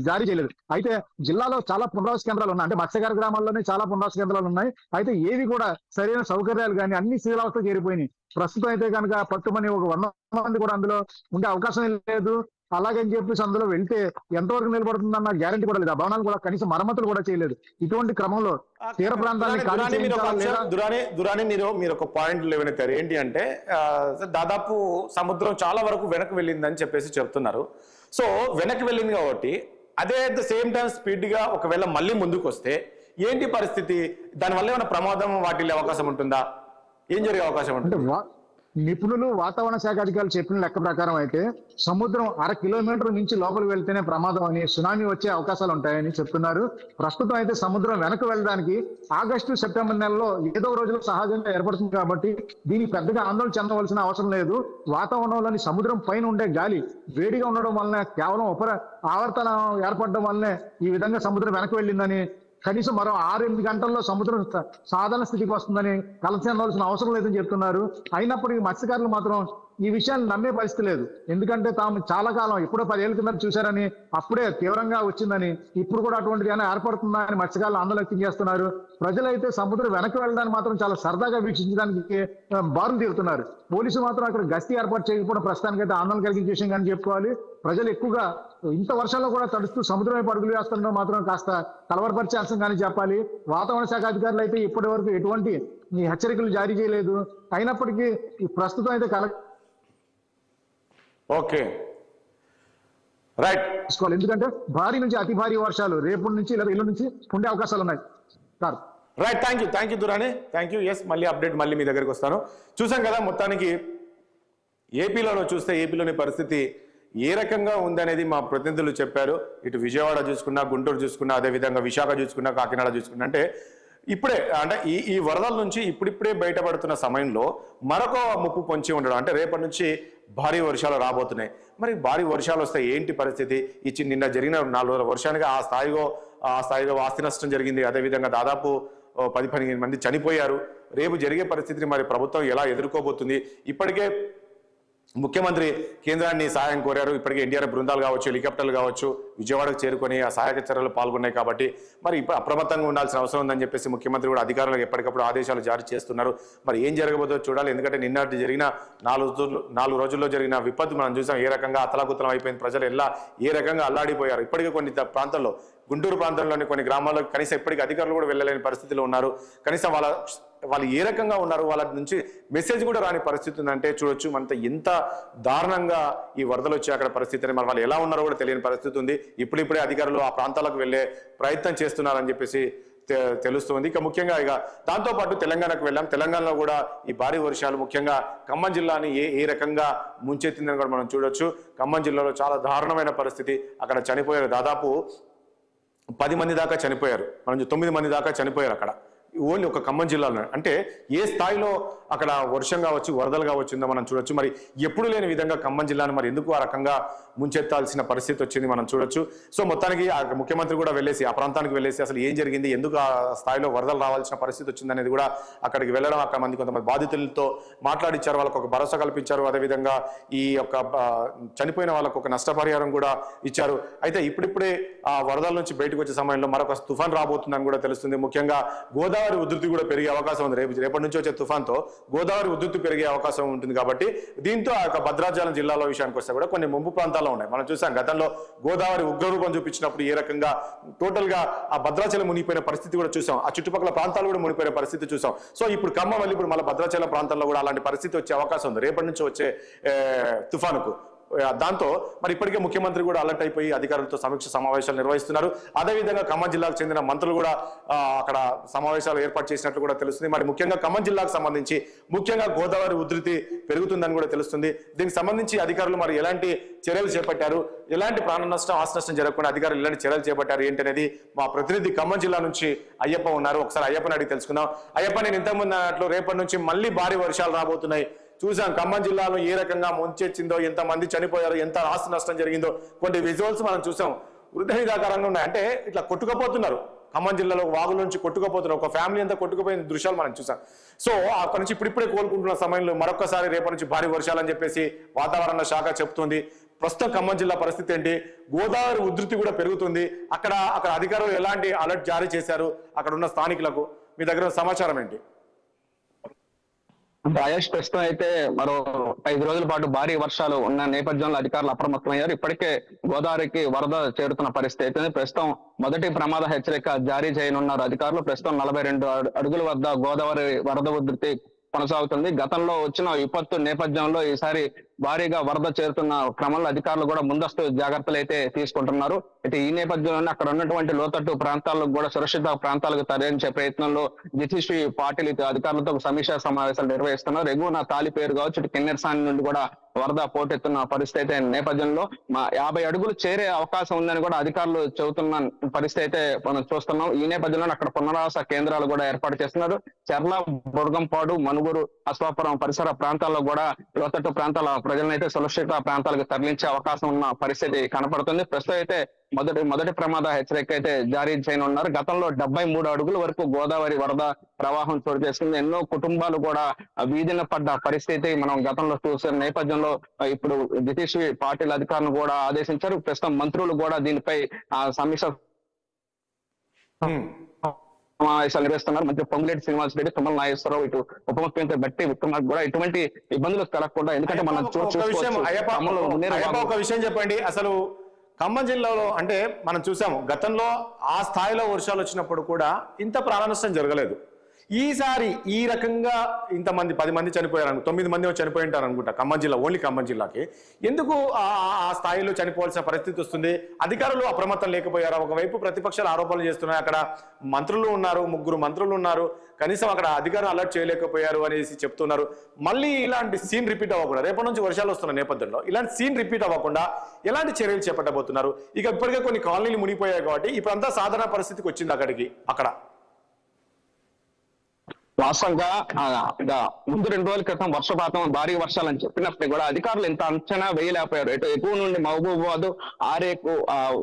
జారీ చేయలేదు. అయితే జిల్లాలో చాలా పునరావాస కేంద్రాలు ఉన్నాయి, అంటే మత్స్యకార గ్రామాల్లోనే చాలా పునరావాస కేంద్రాలు ఉన్నాయి. అయితే ఏవి కూడా సరైన సౌకర్యాలు కానీ అన్ని శిథిలావస్థ చేరిపోయినాయి. ప్రస్తుతం అయితే కనుక పట్టుమని ఒక 100 మంది కూడా అందులో ఉండే అవకాశం లేదు. అలాగని చెప్పేసి అందులో వెళ్తే ఎంతవరకు నిలబడుతుందన్న గ్యారంటీ కూడా లేదు. ఆ భవనాలు కూడా కనీసం మరమ్మతులు కూడా చేయలేదు. ఇటువంటి క్రమంలో తీర ప్రాంతాన్ని
దురాని మీరు ఒక పాయింట్ లేవనెత్తారు. ఏంటి అంటే దాదాపు సముద్రం చాలా వరకు వెనక్కి వెళ్ళిందని చెప్పేసి చెప్తున్నారు. సో వెనక్కి వెళ్ళింది కాబట్టి అదే at the same time speed గా ఒకవేళ మళ్ళీ ముందుకు వస్తే ఏంటి పరిస్థితి? దానివల్ల ఏమైనా ప్రమాదం వాటిల్లే అవకాశం ఉంటుందా? ఏం జరిగే అవకాశం ఉంటుంది?
నిపుణులు వాతావరణ శాఖ అధికారులు చెప్పిన లెక్క ప్రకారం అయితే సముద్రం 1/2 కిలోమీటర్ నుంచి లోపలికి వెళ్తేనే ప్రమాదం అని, సునామీ వచ్చే అవకాశాలు ఉంటాయని చెప్తున్నారు. ప్రస్తుతం అయితే సముద్రం వెనక్కి వెళ్ళడానికి ఆగస్టు సెప్టెంబర్ నెలలో ఏదో రోజులో సహజంగా ఏర్పడుతుంది కాబట్టి దీనికి పెద్దగా ఆందోళన చెందవలసిన అవసరం లేదు. వాతావరణంలోని సముద్రం పైన ఉండే గాలి వేడిగా ఉండడం వల్లనే, కేవలం ఆవర్తనం ఏర్పడడం వల్లనే ఈ విధంగా సముద్రం వెనక్కి వెళ్ళిందని, కనీసం మరో 6-8 గంటల్లో సముద్రం సాధారణ స్థితికి వస్తుందని కలత చెందవలసిన అవసరం లేదని చెప్తున్నారు. అయినప్పటికీ మత్స్యకారులు మాత్రం ఈ విషయాన్ని నమ్మే పరిస్థితి లేదు. ఎందుకంటే తాము చాలా కాలం, ఎప్పుడో 10 ఏళ్ల కింద చూశారని, అప్పుడే తీవ్రంగా వచ్చిందని, ఇప్పుడు కూడా అటువంటిది ఏమైనా ఏర్పడుతుందా అని మత్స్యకారులు ఆందోళన వ్యక్తం చేస్తున్నారు. ప్రజలైతే సముద్రం వెనక్కి వెళ్ళడానికి మాత్రం చాలా సరదాగా వీక్షించడానికి బారులు తీరుతున్నారు. పోలీసులు మాత్రం అక్కడ గస్తీ ఏర్పాటు చేయకపోవడం ప్రస్తుతానికైతే ఆందోళన కలిగించే విషయం కానీ చెప్పుకోవాలి. ప్రజలు ఎక్కువగా ఇంత వర్షాల్లో కూడా తడుస్తూ సముద్రమే పరుగులు వేస్తుండడం మాత్రం కాస్త కలవరపరిచే అంశం కానీ చెప్పాలి. వాతావరణ శాఖ అధికారులు అయితే ఇప్పటి వరకు ఎటువంటి హెచ్చరికలు జారీ చేయలేదు. అయినప్పటికీ ప్రస్తుతం అయితే
ఓకే, రైట్,
ఎందుకంటే భారీ నుంచి అతి భారీ వర్షాలు రేపు నుంచి లేదా ఎల్లుండి నుంచి ఉండే అవకాశాలు ఉన్నాయి sir.
Right, thank you Durani, thank you. Yes, మళ్ళీ అప్డేట్ మళ్ళీ మీ దగ్గరికి వస్తాను. చూసాం కదా, మొత్తానికి ఏపీలో చూస్తే ఏపీలోని పరిస్థితి ఏ రకంగా ఉందనేది మా ప్రతినిధులు చెప్పారు. ఇటు విజయవాడ చూసుకున్నా, గుంటూరు చూసుకున్నా, అదేవిధంగా విశాఖ చూసుకున్నా, కాకినాడ చూసుకున్నా, అంటే ఇప్పుడే అంటే ఈ వరదల నుంచి ఇప్పుడిప్పుడే బయటపడుతున్న సమయంలో మరొక ముప్పు పొంచి ఉండడం, అంటే రేపటి నుంచి భారీ వర్షాలు రాబోతున్నాయి. మరి భారీ వర్షాలు వస్తే ఏంటి పరిస్థితి? నిన్న జరిగిన 4 రోజుల వర్షానికి ఆ స్థాయిలో ఆస్తి నష్టం జరిగింది. అదేవిధంగా దాదాపు 10-15 మంది చనిపోయారు. రేపు జరిగే పరిస్థితిని మరి ప్రభుత్వం ఎలా ఎదుర్కోబోతుంది? ఇప్పటికే ముఖ్యమంత్రి కేంద్రాన్ని సహాయం కోరారు. ఇప్పటికే ఎన్డీఆర్ఎఫ్ బృందాలు కావచ్చు, హెలికాప్టర్లు కావచ్చు విజయవాడకు చేరుకొని ఆ సహాయక చర్యలు పాల్గొన్నాయి. కాబట్టి మరి ఇప్పుడు అప్రమత్తంగా ఉండాల్సిన అవసరం ఉందని చెప్పేసి ముఖ్యమంత్రి కూడా అధికారులకు ఎప్పటికప్పుడు ఆదేశాలు జారీ చేస్తున్నారు. మరి ఏం జరగబోతుందో చూడాలి. ఎందుకంటే నిన్నటి జరిగిన 4 రోజుల్లో జరిగిన విపత్తు మనం చూసాం. ఏ రకంగా అతలాకుతలం అయిపోయింది, ప్రజలు ఏ రకంగా అల్లాడిపోయారు. ఇప్పటికే కొన్ని ప్రాంతాల్లో, గుంటూరు ప్రాంతంలోని కొన్ని గ్రామాల్లో కనీసం ఇప్పటికీ అధికారులు కూడా వెళ్ళలేని పరిస్థితిలో ఉన్నారు. కనీసం వాళ్ళు ఏ రకంగా ఉన్నారు, వాళ్ళ నుంచి మెసేజ్ కూడా రాని పరిస్థితి ఉందంటే చూడొచ్చు. మనతో ఎంత దారుణంగా ఈ వరదలు వచ్చే అక్కడ పరిస్థితిని, మరి వాళ్ళు ఎలా ఉన్నారో కూడా తెలియని పరిస్థితి ఉంది. ఇప్పుడిప్పుడే అధికారులు ఆ ప్రాంతాలకు వెళ్ళే ప్రయత్నం చేస్తున్నారని చెప్పేసి తెలుస్తుంది. ఇక ముఖ్యంగా దాంతోపాటు తెలంగాణకు వెళ్ళాం. తెలంగాణలో కూడా ఈ భారీ వర్షాలు ముఖ్యంగా ఖమ్మం జిల్లాని ఏ రకంగా ముంచెత్తిందని కూడా మనం చూడొచ్చు. ఖమ్మం జిల్లాలో చాలా దారుణమైన పరిస్థితి. అక్కడ చనిపోయారు, దాదాపు 10 మంది దాకా చనిపోయారు. మనం 9 మంది దాకా చనిపోయారు అక్కడ, ఓన్లీ ఒక ఖమ్మం జిల్లాలో. అంటే ఏ స్థాయిలో అక్కడ వర్షం కావచ్చు, వరదలు కావచ్చిందో మనం చూడొచ్చు. మరి ఎప్పుడు లేని విధంగా ఖమ్మం జిల్లాను మరి ఎందుకు ఆ రకంగా ముంచెత్తాల్సిన పరిస్థితి వచ్చింది మనం చూడొచ్చు. సో మొత్తానికి ముఖ్యమంత్రి కూడా వెళ్ళేసి ఆ ప్రాంతానికి వెళ్ళేసి అసలు ఏం జరిగింది, ఎందుకు ఆ స్థాయిలో వరదలు రావాల్సిన పరిస్థితి వచ్చింది అనేది కూడా అక్కడికి వెళ్ళడం, అక్కడ కొంతమంది బాధితులతో మాట్లాడించారు, వాళ్ళకు ఒక భరోసా కల్పించారు. అదేవిధంగా ఈ యొక్క చనిపోయిన వాళ్ళకు ఒక నష్టపరిహారం కూడా ఇచ్చారు. అయితే ఇప్పుడిప్పుడే ఆ వరదల నుంచి బయటకు వచ్చే సమయంలో మరొక తుఫాన్ రాబోతుందని కూడా తెలుస్తుంది. ముఖ్యంగా గోదావరి ఉధృతి కూడా పెరిగే అవకాశం ఉంది. రేపటి నుంచి వచ్చే తుఫాన్తో గోదావరి ఉధృతి పెరిగే అవకాశం ఉంటుంది. కాబట్టి దీంతో ఆ యొక్క భద్రాచలం జిల్లాలో విషయానికి వస్తే కూడా కొన్ని ముంపు ప్రాంతాల్లో ఉన్నాయి. మనం చూసాం గతంలో గోదావరి ఉగ్రరూపం చూపించినప్పుడు ఏ రకంగా టోటల్ గా ఆ భద్రాచలం మునిగిపోయిన పరిస్థితి కూడా చూసాం. ఆ చుట్టుపక్కల ప్రాంతాలు కూడా మునిగిపోయిన పరిస్థితి చూసాం. సో ఇప్పుడు ఖమ్మం మళ్ళీ ఇప్పుడు మళ్ళీ భద్రాచలం ప్రాంతాల్లో కూడా అలాంటి పరిస్థితి వచ్చే అవకాశం ఉంది రేపటి నుంచి వచ్చే తుఫానుకు. దాంతో మరి ఇప్పటికే ముఖ్యమంత్రి కూడా అలర్ట్ అయిపోయి అధికారులతో సమీక్ష సమావేశాలు నిర్వహిస్తున్నారు. అదేవిధంగా ఖమ్మం జిల్లాకు చెందిన మంత్రులు కూడా అక్కడ సమావేశాలు ఏర్పాటు చేసినట్లు కూడా తెలుస్తుంది. మరి ముఖ్యంగా ఖమ్మం జిల్లాకు సంబంధించి ముఖ్యంగా గోదావరి ఉధృతి పెరుగుతుందని కూడా తెలుస్తుంది. దీనికి సంబంధించి అధికారులు మరి ఎలాంటి చర్యలు చేపట్టారు, ఎలాంటి ప్రాణ నష్టం, ఆస్తి నష్టం జరగకుండా అధికారులు ఎలాంటి చర్యలు చేపట్టారు ఏంటనేది మా ప్రతినిధి ఖమ్మం జిల్లా నుంచి అయ్యప్ప ఉన్నారు. ఒకసారి అయ్యప్పని అడిగి తెలుసుకుందాం. అయ్యప్ప, నేను ఇంతకుముందు అన్నట్లు రేపటి నుంచి మళ్ళీ భారీ వర్షాలు రాబోతున్నాయి. చూసాం ఖమ్మం జిల్లాలో ఏ రకంగా ముంచెచ్చిందో, ఎంతమంది చనిపోయారో, ఎంత ఆస్తి నష్టం జరిగిందో కొన్ని విజువల్స్ మనం చూసాం. వృద్ధవిధాకరంగా ఉన్నాయి. అంటే ఇట్లా కొట్టుకుపోతున్నారు ఖమ్మం జిల్లాలో, వాగుల నుంచి కొట్టుకుపోతున్నారు. ఒక ఫ్యామిలీ అంతా కొట్టుకుపోయిన దృశ్యాలు మనం చూసాం. సో అక్కడ నుంచి ఇప్పుడిప్పుడే కోలుకుంటున్న సమయంలో మరొకసారి రేపటి నుంచి భారీ వర్షాలని చెప్పేసి వాతావరణ శాఖ చెప్తుంది. ప్రస్తుతం ఖమ్మం జిల్లా పరిస్థితి ఏంటి? గోదావరి ఉధృతి కూడా పెరుగుతుంది. అక్కడ అధికారులు ఎలాంటి అలర్ట్ జారీ చేశారు అక్కడ ఉన్న స్థానికులకు? మీ దగ్గర సమాచారం ఏంటి?
ఆయుష్, ప్రస్తుతం అయితే మరో 5 రోజుల పాటు భారీ వర్షాలు ఉన్న నేపథ్యంలో అధికారులు అప్రమత్తమయ్యారు. ఇప్పటికే గోదావరికి వరద చేరుతున్న పరిస్థితి అయితే ప్రస్తుతం మొదటి ప్రమాద హెచ్చరిక జారీ చేయనున్నారు అధికారులు. ప్రస్తుతం 42 అడుగుల వద్ద గోదావరి వరద ఉధృతి కొనసాగుతుంది. గతంలో వచ్చిన విపత్తు నేపథ్యంలో ఈసారి భారీగా వరద చేరుతున్న క్రమంలో అధికారులు కూడా ముందస్తు జాగ్రత్తలు అయితే తీసుకుంటున్నారు. అయితే ఈ నేపథ్యంలోనే అక్కడ ఉన్నటువంటి లోతట్టు ప్రాంతాలకు కూడా సురక్షిత ప్రాంతాలకు తరలించే ప్రయత్నంలో జితిశ్రీ పాటిల్ అధికారులతో సమీక్షా సమావేశాలు నిర్వహిస్తున్నారు. ఎగువన తాలిపేరు కావచ్చు, ఇటు కిన్నెరసాని నుండి కూడా వరద పోటెత్తున్న పరిస్థితి అయితే నేపథ్యంలో 50 అడుగులు చేరే అవకాశం ఉందని కూడా అధికారులు చెబుతున్న పరిస్థితి అయితే మనం చూస్తున్నాం. ఈ నేపథ్యంలో అక్కడ పునరావాస కేంద్రాలు కూడా ఏర్పాటు చేస్తున్నారు. చెర్ల, బుడగంపాడు, మనుగురు, అశ్వాపురం పరిసర ప్రాంతాల్లో కూడా లోతట్టు ప్రాంతాల ప్రజలను అయితే సురక్షిత ప్రాంతాలకు తరలించే అవకాశం ఉన్న పరిస్థితి కనపడుతుంది. ప్రస్తుతం అయితే మొదటి ప్రమాద హెచ్చరిక అయితే జారీ చేయనున్నారు. గతంలో 73 అడుగుల వరకు గోదావరి వరద ప్రవాహం చోటు చేసుకుంది. ఎన్నో కుటుంబాలు కూడా వీధిన పడ్డ పరిస్థితి మనం గతంలో చూసిన నేపథ్యంలో ఇప్పుడు జితేష్ పాటిల్ అధికారులను కూడా ఆదేశించారు. ప్రస్తుతం మంత్రులు కూడా దీనిపై సమీక్ష సమావేశాలు నిర్వహిస్తున్నారు. మంత్రి పొంగులేటి శ్రీనివాస్ రెడ్డి, తుమ్మల నాగేశ్వరరావు, ఇటు ఉప ముఖ్యమంత్రి బట్టి విక్రమార్క కూడా ఎటువంటి ఇబ్బందులు కలగకుండా, ఎందుకంటే మనం
ఒక విషయం చెప్పండి. అసలు ఖమ్మం జిల్లాలో అంటే మనం చూసాము గతంలో ఆ స్థాయిలో వర్షాలు వచ్చినప్పుడు కూడా ఇంత ప్రాణ నష్టం జరగలేదు. ఈసారి ఈ రకంగా ఇంతమంది 10 మంది చనిపోయారు, 9 మంది చనిపోయి ఉంటారు అనుకుంటా ఖమ్మం జిల్లా, ఓన్లీ ఖమ్మం జిల్లాకి. ఎందుకు ఆ స్థాయిలో చనిపోవాల్సిన పరిస్థితి వస్తుంది? అధికారులు అప్రమత్తం లేకపోయారా? ఒకవైపు ప్రతిపక్షాలు ఆరోపణలు చేస్తున్నాయి, అక్కడ మంత్రులు ఉన్నారు, 3 మంత్రులు ఉన్నారు, కనీసం అక్కడ అధికారులు అలర్ట్ చేయలేకపోయారు అనేసి చెప్తున్నారు. మళ్ళీ ఇలాంటి సీన్ రిపీట్ అవ్వకుండా, రేపటి నుంచి వర్షాలు వస్తున్న నేపథ్యంలో ఇలాంటి సీన్ రిపీట్ అవ్వకుండా ఎలాంటి చర్యలు చేపట్టబోతున్నారు? ఇక ఇప్పటికే కొన్ని కాలనీలు మునిగిపోయాయి కాబట్టి ఇప్పుడంతా సాధారణ పరిస్థితికి వచ్చింది అక్కడ.
వాస్తవంగా ముందు 2 రోజుల క్రితం వర్షపాతం, భారీ వర్షాలు అని చెప్పినప్పటికీ కూడా అధికారులు ఇంత అంచనా వేయలేకపోయారు. ఇటు ఎగువ నుండి మహబూబాబాద్ ఆరేకు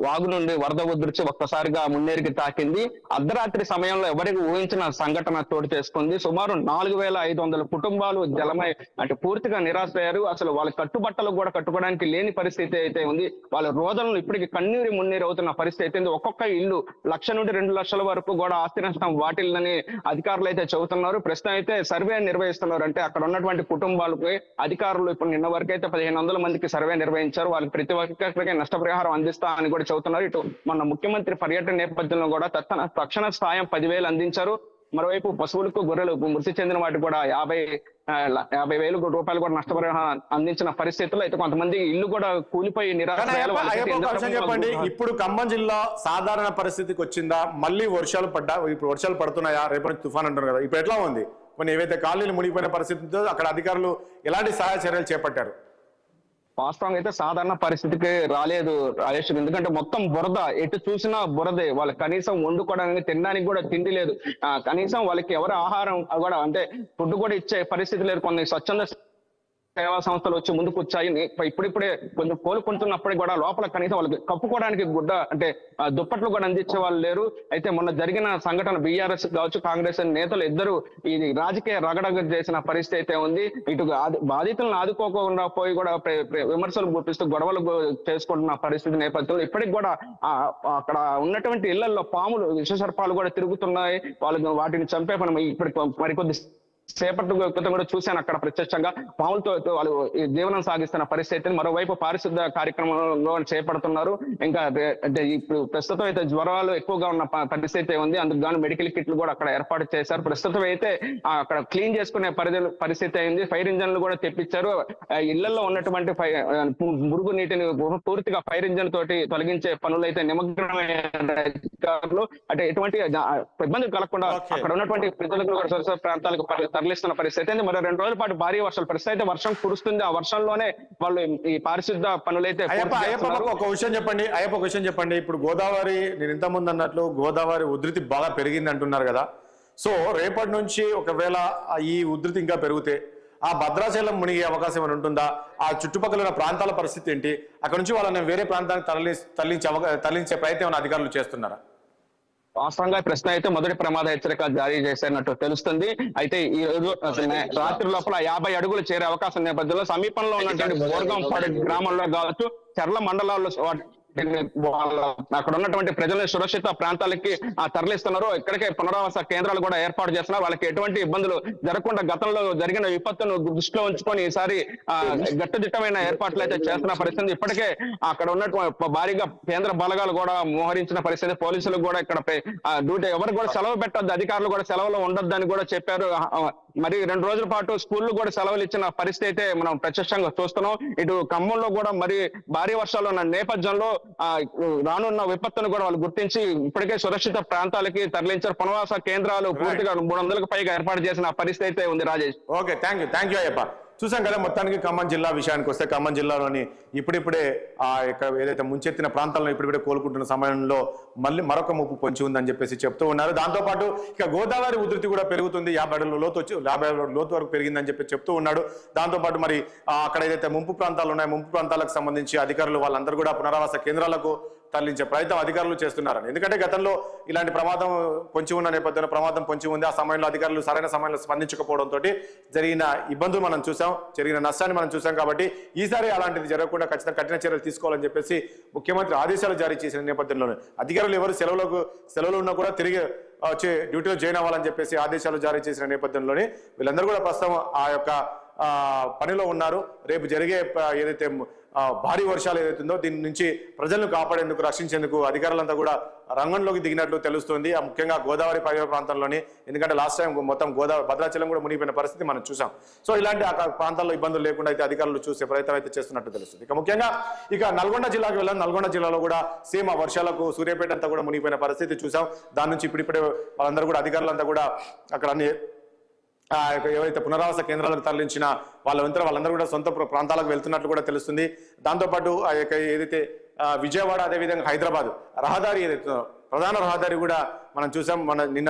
వాగు నుండి వరద ఉధృతి ఒక్కసారిగా మున్నేరుకి తాకింది. అర్ధరాత్రి సమయంలో ఎవరికి ఊహించిన సంఘటన చోటు చేసుకుంది. సుమారు 4500 కుటుంబాలు జలమై అంటే పూర్తిగా నిరాశయ్యారు. అసలు వాళ్ళ కట్టుబట్టలు కూడా కట్టుకోవడానికి లేని పరిస్థితి అయితే ఉంది. వాళ్ళ రోదనలు ఇప్పటికీ కన్నీరు మున్నీరు అవుతున్న పరిస్థితి అయితే ఉంది. ఒక్కొక్క ఇల్లు 1,00,000 నుండి 2 లక్షల వరకు కూడా ఆస్తి నష్టం వాటిల్లని అధికారులు అయితే చెబుతున్నారు. ప్రస్తుతం అయితే సర్వే నిర్వహిస్తున్నారు. అంటే అక్కడ ఉన్నటువంటి కుటుంబాలకు అధికారులు ఇప్పుడు నిన్న వరకు అయితే 1500 మందికి సర్వే నిర్వహించారు. వాళ్ళకి ప్రతి ఒక్కరికి నష్టపరిహారం అందిస్తా అని కూడా చెబుతున్నారు. ఇటు మన ముఖ్యమంత్రి పర్యటన నేపథ్యంలో కూడా తక్షణ సాయం 10,000 అందించారు. మరోవైపు పశువులకు, గొర్రెలు మృతి చెందిన వాటికి కూడా 50,000 రూపాయలు కూడా నష్టపరిహారం అందించిన పరిస్థితుల్లో అయితే కొంతమంది ఇల్లు కూడా కూలిపోయి నిరాశ.
చెప్పండి, ఇప్పుడు ఖమ్మం జిల్లా సాధారణ పరిస్థితికి వచ్చిందా? మళ్ళీ వర్షాలు ఇప్పుడు వర్షాలు పడుతున్నాయా? రేపటి తుఫాన్ అంటారు కదా, ఇప్పుడు ఎట్లా ఉంది? కొన్ని ఏవైతే కాలనీలు మునిగిపోయిన పరిస్థితితో అక్కడ అధికారులు ఎలాంటి సహాయ చర్యలు చేపట్టారు?
వాస్తవంగా అయితే సాధారణ పరిస్థితికి రాలేదు రాజేష్, ఎందుకంటే మొత్తం బురద, ఎటు చూసినా బురదే. వాళ్ళకి కనీసం వండుకోవడానికి, తినడానికి కూడా తిండి లేదు. కనీసం వాళ్ళకి ఎవరు ఆహారం కూడా అంటే ఫుడ్ కూడా ఇచ్చే పరిస్థితి లేదు. కొన్ని స్వచ్ఛంద సేవా సంస్థలు వచ్చి ముందుకు వచ్చాయి. ఇప్పుడిప్పుడే కొంచెం కోలుకుంటున్నప్పటికీ కూడా లోపల కనీసం వాళ్ళకి కప్పుకోవడానికి గుడ్డ అంటే దుప్పట్లు కూడా అందించే వాళ్ళు లేరు. అయితే మొన్న జరిగిన సంఘటన బీఆర్ఎస్ కావచ్చు, కాంగ్రెస్ నేతలు ఇద్దరు ఇది రాజకీయ రగడగ చేసిన పరిస్థితి అయితే ఉంది. ఇటు బాధితులను ఆదుకోకుండా పోయి కూడా విమర్శలు గుర్తిస్తూ గొడవలు చేసుకుంటున్న పరిస్థితి నేపథ్యంలో ఇప్పటికి కూడా అక్కడ ఉన్నటువంటి ఇళ్లలో పాములు, విషసర్పాలు కూడా తిరుగుతున్నాయి. వాళ్ళకి వాటిని చంపే పని ఇప్పటికి మరికొద్ది సేపటి క్రితం కూడా చూశాను. అక్కడ ప్రత్యక్షంగా పాములతో వాళ్ళు జీవనం సాగిస్తున్న పరిస్థితి. మరోవైపు పారిశుద్ధ కార్యక్రమంలో చేపడుతున్నారు. ఇంకా అంటే ఇప్పుడు ప్రస్తుతం అయితే జ్వరాలు ఎక్కువగా ఉన్న పరిస్థితి ఉంది. అందుకు గాను మెడికల్ కిట్లు కూడా అక్కడ ఏర్పాటు చేశారు. ప్రస్తుతం అయితే అక్కడ క్లీన్ చేసుకునే పరిస్థితి అయింది. ఫైర్ ఇంజన్లు కూడా తెప్పించారు. ఇళ్లలో ఉన్నటువంటి మురుగు నీటిని పూర్తిగా ఫైర్ ఇంజన్ తోటి తొలగించే పనులు అయితే నిమగ్నమైన అధికారులు అంటే ఎటువంటి ఇబ్బందులు కలగకుండా అక్కడ ఉన్నటువంటి ప్రజలకు కూడా సురక్షిత ప్రాంతాలకు తరలిస్తున్న పరిస్థితి. మరో 2 రోజుల పాటు భారీ వర్షాలు పరిస్థితి అయితే వర్షం కురుస్తుంది. ఆ వర్షంలోనే వాళ్ళు ఈ పారిశుద్ధ పనులైతే
ఒక విషయం చెప్పండి. ఇప్పుడు గోదావరి, నేను ఇంతకుముందు అన్నట్లు గోదావరి ఉధృతి బాగా పెరిగింది అంటున్నారు కదా. సో రేపటి నుంచి ఒకవేళ ఈ ఉధృతి ఇంకా పెరిగితే ఆ భద్రాచలం మునిగే అవకాశం ఏమైనా ఉంటుందా? ఆ చుట్టుపక్కల ఉన్న ప్రాంతాల పరిస్థితి ఏంటి? అక్కడ నుంచి వాళ్ళని వేరే ప్రాంతానికి తరలించే ప్రయత్నం అధికారులు చేస్తున్నారా?
వాస్తవంగా ప్రశ్న అయితే మొదటి ప్రమాద హెచ్చరిక జారీ చేసినట్టు తెలుస్తుంది. అయితే ఈ రోజు రాత్రి లోపల 50 అడుగులు చేరే అవకాశం నేపథ్యంలో సమీపంలో ఉన్నటువంటి బోర్గంపాడు గ్రామంలో కావచ్చు, చర్ల మండలాల్లో అక్కడ ఉన్నటువంటి ప్రజలను సురక్షిత ప్రాంతాలకి తరలిస్తున్నారు. ఇక్కడికే పునరావాస కేంద్రాలు కూడా ఏర్పాటు చేస్తున్నారు. వాళ్ళకి ఎటువంటి ఇబ్బందులు జరగకుండా గతంలో జరిగిన విపత్తును దృష్టిలో ఉంచుకొని ఈసారి గట్టుదిట్టమైన ఏర్పాట్లు అయితే చేస్తున్న పరిస్థితి. ఇప్పటికే అక్కడ ఉన్నటువంటి భారీగా కేంద్ర బలగాలు కూడా మోహరించిన పరిస్థితి. పోలీసులు కూడా ఇక్కడ డ్యూటీ ఎవరు కూడా సెలవు పెట్టొద్దు, అధికారులు కూడా సెలవులో ఉండొద్దని కూడా చెప్పారు. మరి 2 రోజుల పాటు స్కూళ్ళు కూడా సెలవులు ఇచ్చిన పరిస్థితి అయితే మనం ప్రత్యక్షంగా చూస్తున్నాం. ఇటు ఖమ్మంలో కూడా మరి భారీ వర్షాలు ఉన్న నేపథ్యంలో రానున్న విపత్తును కూడా వాళ్ళు గుర్తించి ఇప్పటికే సురక్షిత ప్రాంతాలకి తరలించారు. పునరావాస కేంద్రాలు పూర్తిగా 300కు పైగా ఏర్పాటు చేసిన పరిస్థితి అయితే ఉంది. Rajesh,
okay, thank you Ayyappa. చూసాం కదా, మొత్తానికి ఖమ్మం జిల్లా విషయానికి వస్తే ఖమ్మం జిల్లాలోని ఇప్పుడిప్పుడే ఇక్కడ ఏదైతే ముంచెత్తిన ప్రాంతాలను ఇప్పుడిప్పుడే కోలుకుంటున్న సమయంలో మళ్ళీ మరొక ముప్పు పొంచి ఉందని చెప్పేసి చెప్తూ ఉన్నారు. దాంతోపాటు ఇక గోదావరి ఉధృతి కూడా పెరుగుతుంది, 50 అడుగుల లోతు వరకు పెరిగిందని చెప్పి చెప్తూ ఉన్నాడు. దాంతోపాటు మరి అక్కడ ఏదైతే ముంపు ప్రాంతాలు ఉన్నాయో ముంపు ప్రాంతాలకు సంబంధించి అధికారులు వాళ్ళందరూ కూడా పునరావాస కేంద్రాలకు తరలించే ప్రయత్నం అధికారులు చేస్తున్నారని. ఎందుకంటే గతంలో ఇలాంటి ప్రమాదం పొంచి ఉన్న నేపథ్యంలో ప్రమాదం పొంచి ఉంది. ఆ సమయంలో అధికారులు సరైన సమయంలో స్పందించకపోవడంతో జరిగిన ఇబ్బందులు మనం చూసాం, జరిగిన నష్టాన్ని మనం చూసాం. కాబట్టి ఈసారి అలాంటిది జరగకుండా ఖచ్చితంగా కఠిన చర్యలు తీసుకోవాలని చెప్పేసి ముఖ్యమంత్రి ఆదేశాలు జారీ చేసిన నేపథ్యంలోనే అధికారులు ఎవరు సెలవులు ఉన్నా కూడా తిరిగి వచ్చి డ్యూటీలో జాయిన్ అవ్వాలని చెప్పేసి ఆదేశాలు జారీ చేసిన నేపథ్యంలోనే వీళ్ళందరూ కూడా ప్రస్తుతం ఆ యొక్క పనిలో ఉన్నారు. రేపు జరిగే ఏదైతే భారీ వర్షాలు ఏదైతుందో దీని నుంచి ప్రజలను కాపాడేందుకు రక్షించేందుకు అధికారులంతా కూడా రంగంలోకి దిగినట్లు తెలుస్తుంది. ముఖ్యంగా గోదావరి పరిసర ప్రాంతంలోని, ఎందుకంటే లాస్ట్ టైం మొత్తం గోదావరి భద్రాచలం కూడా మునిగిపోయిన పరిస్థితి మనం చూసాం. సో ఇలాంటి ప్రాంతాల్లో ఇబ్బందులు లేకుండా అయితే అధికారులు చూసే ప్రయత్నం అయితే చేస్తున్నట్టు తెలుస్తుంది. ఇక ముఖ్యంగా నల్గొండ జిల్లాకు వెళ్ళాం. నల్గొండ జిల్లాలో కూడా సేమ్ ఆ వర్షాలకు సూర్యాపేట అంతా కూడా మునిగిపోయిన పరిస్థితి చూసాం. దాని నుంచి ఇప్పుడిప్పుడే వాళ్ళందరూ కూడా అధికారులంతా కూడా అక్కడ అన్ని ఏవైతే పునరావాస కేంద్రాలకు తరలించిన వాళ్ళందరూ కూడా సొంత ప్రాంతాలకు వెళ్తున్నట్లు కూడా తెలుస్తుంది. దాంతోపాటు ఆ యొక్క ఏదైతే విజయవాడ అదేవిధంగా హైదరాబాద్ రహదారి ఏదైతే ప్రధాన రహదారి కూడా మనం చూసాం. నిన్న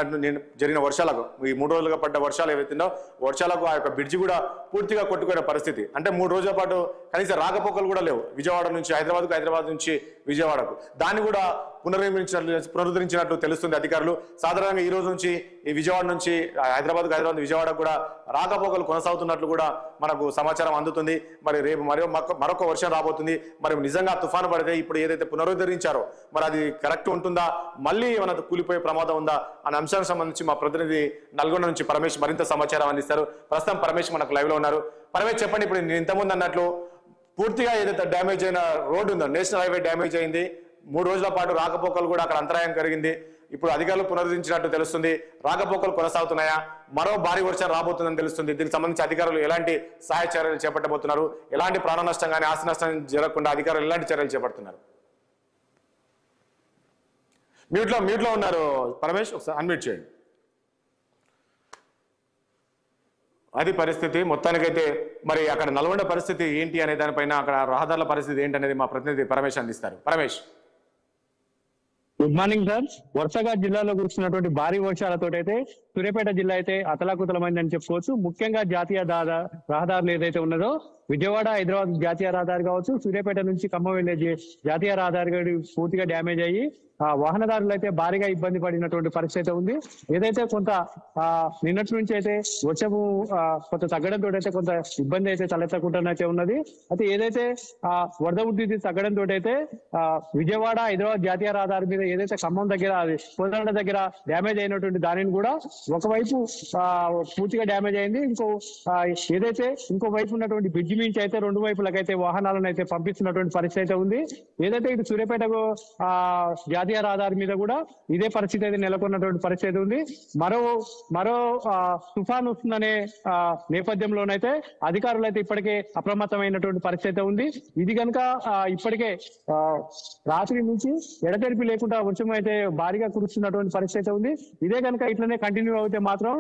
జరిగిన వర్షాలకు ఈ 3 రోజులుగా పడ్డ వర్షాలు ఏవైతుందో వర్షాలకు ఆ యొక్క బ్రిడ్జి కూడా పూర్తిగా కొట్టుకునే పరిస్థితి. అంటే 3 రోజుల పాటు కనీసం రాకపోకలు కూడా లేవు విజయవాడ నుంచి హైదరాబాద్ నుంచి విజయవాడకు. దాన్ని కూడా పునరుద్ధరించినట్లు తెలుస్తుంది అధికారులు. సాధారణంగా ఈ రోజు నుంచి ఈ విజయవాడ నుంచి హైదరాబాద్ విజయవాడకు కూడా రాకపోకలు కొనసాగుతున్నట్లు కూడా మనకు సమాచారం అందుతుంది. మరి రేపు మరొక వర్షం రాబోతుంది. మరి నిజంగా తుఫాను పడితే ఇప్పుడు ఏదైతే పునరుద్ధరించారో మరి అది కరెక్ట్ ఉంటుందా, మళ్ళీ ఏమైనా కూలిపోయే ప్రమాదం ఉందా అనే అంశానికి సంబంధించి మా ప్రతినిధి నల్గొండ నుంచి పరమేష్ మరింత సమాచారం అందిస్తారు. ప్రస్తుతం పరమేష్ మనకు లైవ్ లో ఉన్నారు. పరమేష్, చెప్పండి, ఇప్పుడు నేను ఇంతకుముందు అన్నట్లు పూర్తిగా ఏదైతే డ్యామేజ్ అయిన రోడ్డు ఉందో నేషనల్ హైవే డ్యామేజ్ అయింది. 3 రోజుల పాటు రాకపోకలు కూడా అక్కడ అంతరాయం కలిగింది. ఇప్పుడు అధికారులు పునరుద్ధరించినట్టు తెలుస్తుంది. రాకపోకలు కొనసాగుతున్నాయా, మరో భారీ వర్షం రాబోతుందని తెలుస్తుంది. దీనికి సంబంధించి అధికారులు ఎలాంటి సహాయ చర్యలు చేపట్టబోతున్నారు, ఎలాంటి ప్రాణ నష్టం కానీ ఆస్తి నష్టం జరగకుండా అధికారులు ఎలాంటి చర్యలు చేపడుతున్నారు? మ్యూట్లో ఉన్నారు పరమేష్, ఒకసారి అన్మ్యూట్ చేయండి. అది పరిస్థితి మొత్తానికైతే. మరి అక్కడ నల్గొండ పరిస్థితి ఏంటి అనే దానిపైన, అక్కడ రహదారుల పరిస్థితి ఏంటి అనేది మా ప్రతినిధి పరమేష్ అందిస్తారు. Paramesh,
good morning sir. వరుసగా జిల్లాలో కురుస్తున్నటువంటి భారీ వర్షాలతో అయితే సూర్యాపేట జిల్లా అయితే అతలాకుతలమైందని చెప్పుకోవచ్చు. ముఖ్యంగా జాతీయ రహదారులు ఏదైతే ఉన్నదో విజయవాడ హైదరాబాద్ జాతీయ రహదారి కావచ్చు, సూర్యాపేట నుంచి ఖమ్మం వెళ్లే జాతీయ రహదారి పూర్తిగా డ్యామేజ్ అయ్యి వాహనదారులు అయితే భారీగా ఇబ్బంది పడినటువంటి పరిస్థితి ఉంది. ఏదైతే కొంత నిన్నటి నుంచి అయితే వర్షము కొంత తగ్గడంతో అయితే కొంత ఇబ్బంది అయితే తలెత్తకుండానైతే ఉన్నది. అయితే ఏదైతే వరద ఉధృతి తగ్గడంతో అయితే విజయవాడ హైదరాబాద్ జాతీయ రహదారి మీద ఏదైతే ఖమ్మం దగ్గర కోదండ దగ్గర డ్యామేజ్ అయినటువంటి దానిని కూడా ఒకవైపు పూర్తిగా డ్యామేజ్ అయింది. ఇంకో వైపు ఉన్నటువంటి బ్రిడ్జి నుంచి అయితే 2 వైపులకైతే వాహనాలను అయితే పంపిస్తున్నటువంటి పరిస్థితి అయితే ఉంది. ఏదైతే ఇటు సూర్యాపేటకు జాతీయ రహదారి మీద కూడా ఇదే పరిస్థితి అయితే నెలకొన్నటువంటి పరిస్థితి ఉంది. మరో తుఫాను వస్తుందనే నేపథ్యంలోనైతే అధికారులు అయితే ఇప్పటికే అప్రమత్తమైనటువంటి పరిస్థితి ఉంది. ఇది కనుక ఇప్పటికే రాత్రి నుంచి ఎడతెరిపి లేకుండా వర్షం అయితే భారీగా కురుస్తున్నటువంటి పరిస్థితి ఉంది. ఇదే కనుక ఇట్లనే కంటిన్యూ అయితే మాత్రం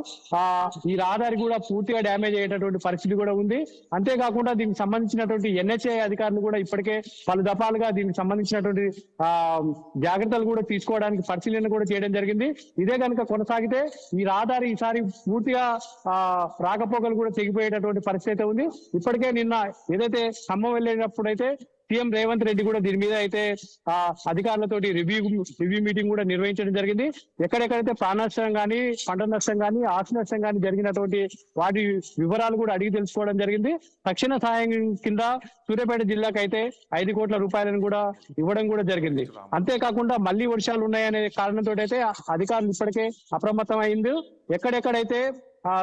ఈ రహదారి కూడా పూర్తిగా డ్యామేజ్ అయ్యేటటువంటి పరిస్థితి కూడా ఉంది. అంతేకాకుండా దీనికి సంబంధించినటువంటి NHA అధికారులు కూడా ఇప్పటికే పలు దఫాలుగా దీనికి సంబంధించినటువంటి జాగ్రత్తలు కూడా తీసుకోవడానికి పరిశీలన కూడా చేయడం జరిగింది. ఇదే కనుక కొనసాగితే ఈ రహదారి ఈసారి పూర్తిగా రాకపోకలు కూడా తెగిపోయేటటువంటి పరిస్థితి ఉంది. ఇప్పటికే నిన్న ఏదైతే ఖమ్మం వెళ్ళినప్పుడు అయితే సీఎం రేవంత్ రెడ్డి కూడా దీని మీద అయితే అధికారులతోటి రివ్యూ మీటింగ్ కూడా నిర్వహించడం జరిగింది. ఎక్కడెక్కడైతే ప్రాణ నష్టం కానీ, పంట నష్టం కానీ, ఆస్తి నష్టం కానీ జరిగినటువంటి వాటి వివరాలు కూడా అడిగి తెలుసుకోవడం జరిగింది. తక్షణ సహాయం కింద సూర్యాపేట జిల్లాకు అయితే 5 కోట్ల రూపాయలను కూడా ఇవ్వడం కూడా జరిగింది. అంతేకాకుండా మళ్లీ వర్షాలు ఉన్నాయనే కారణంతో అయితే అధికారులు ఇప్పటికే అప్రమత్తం అయింది. ఎక్కడెక్కడైతే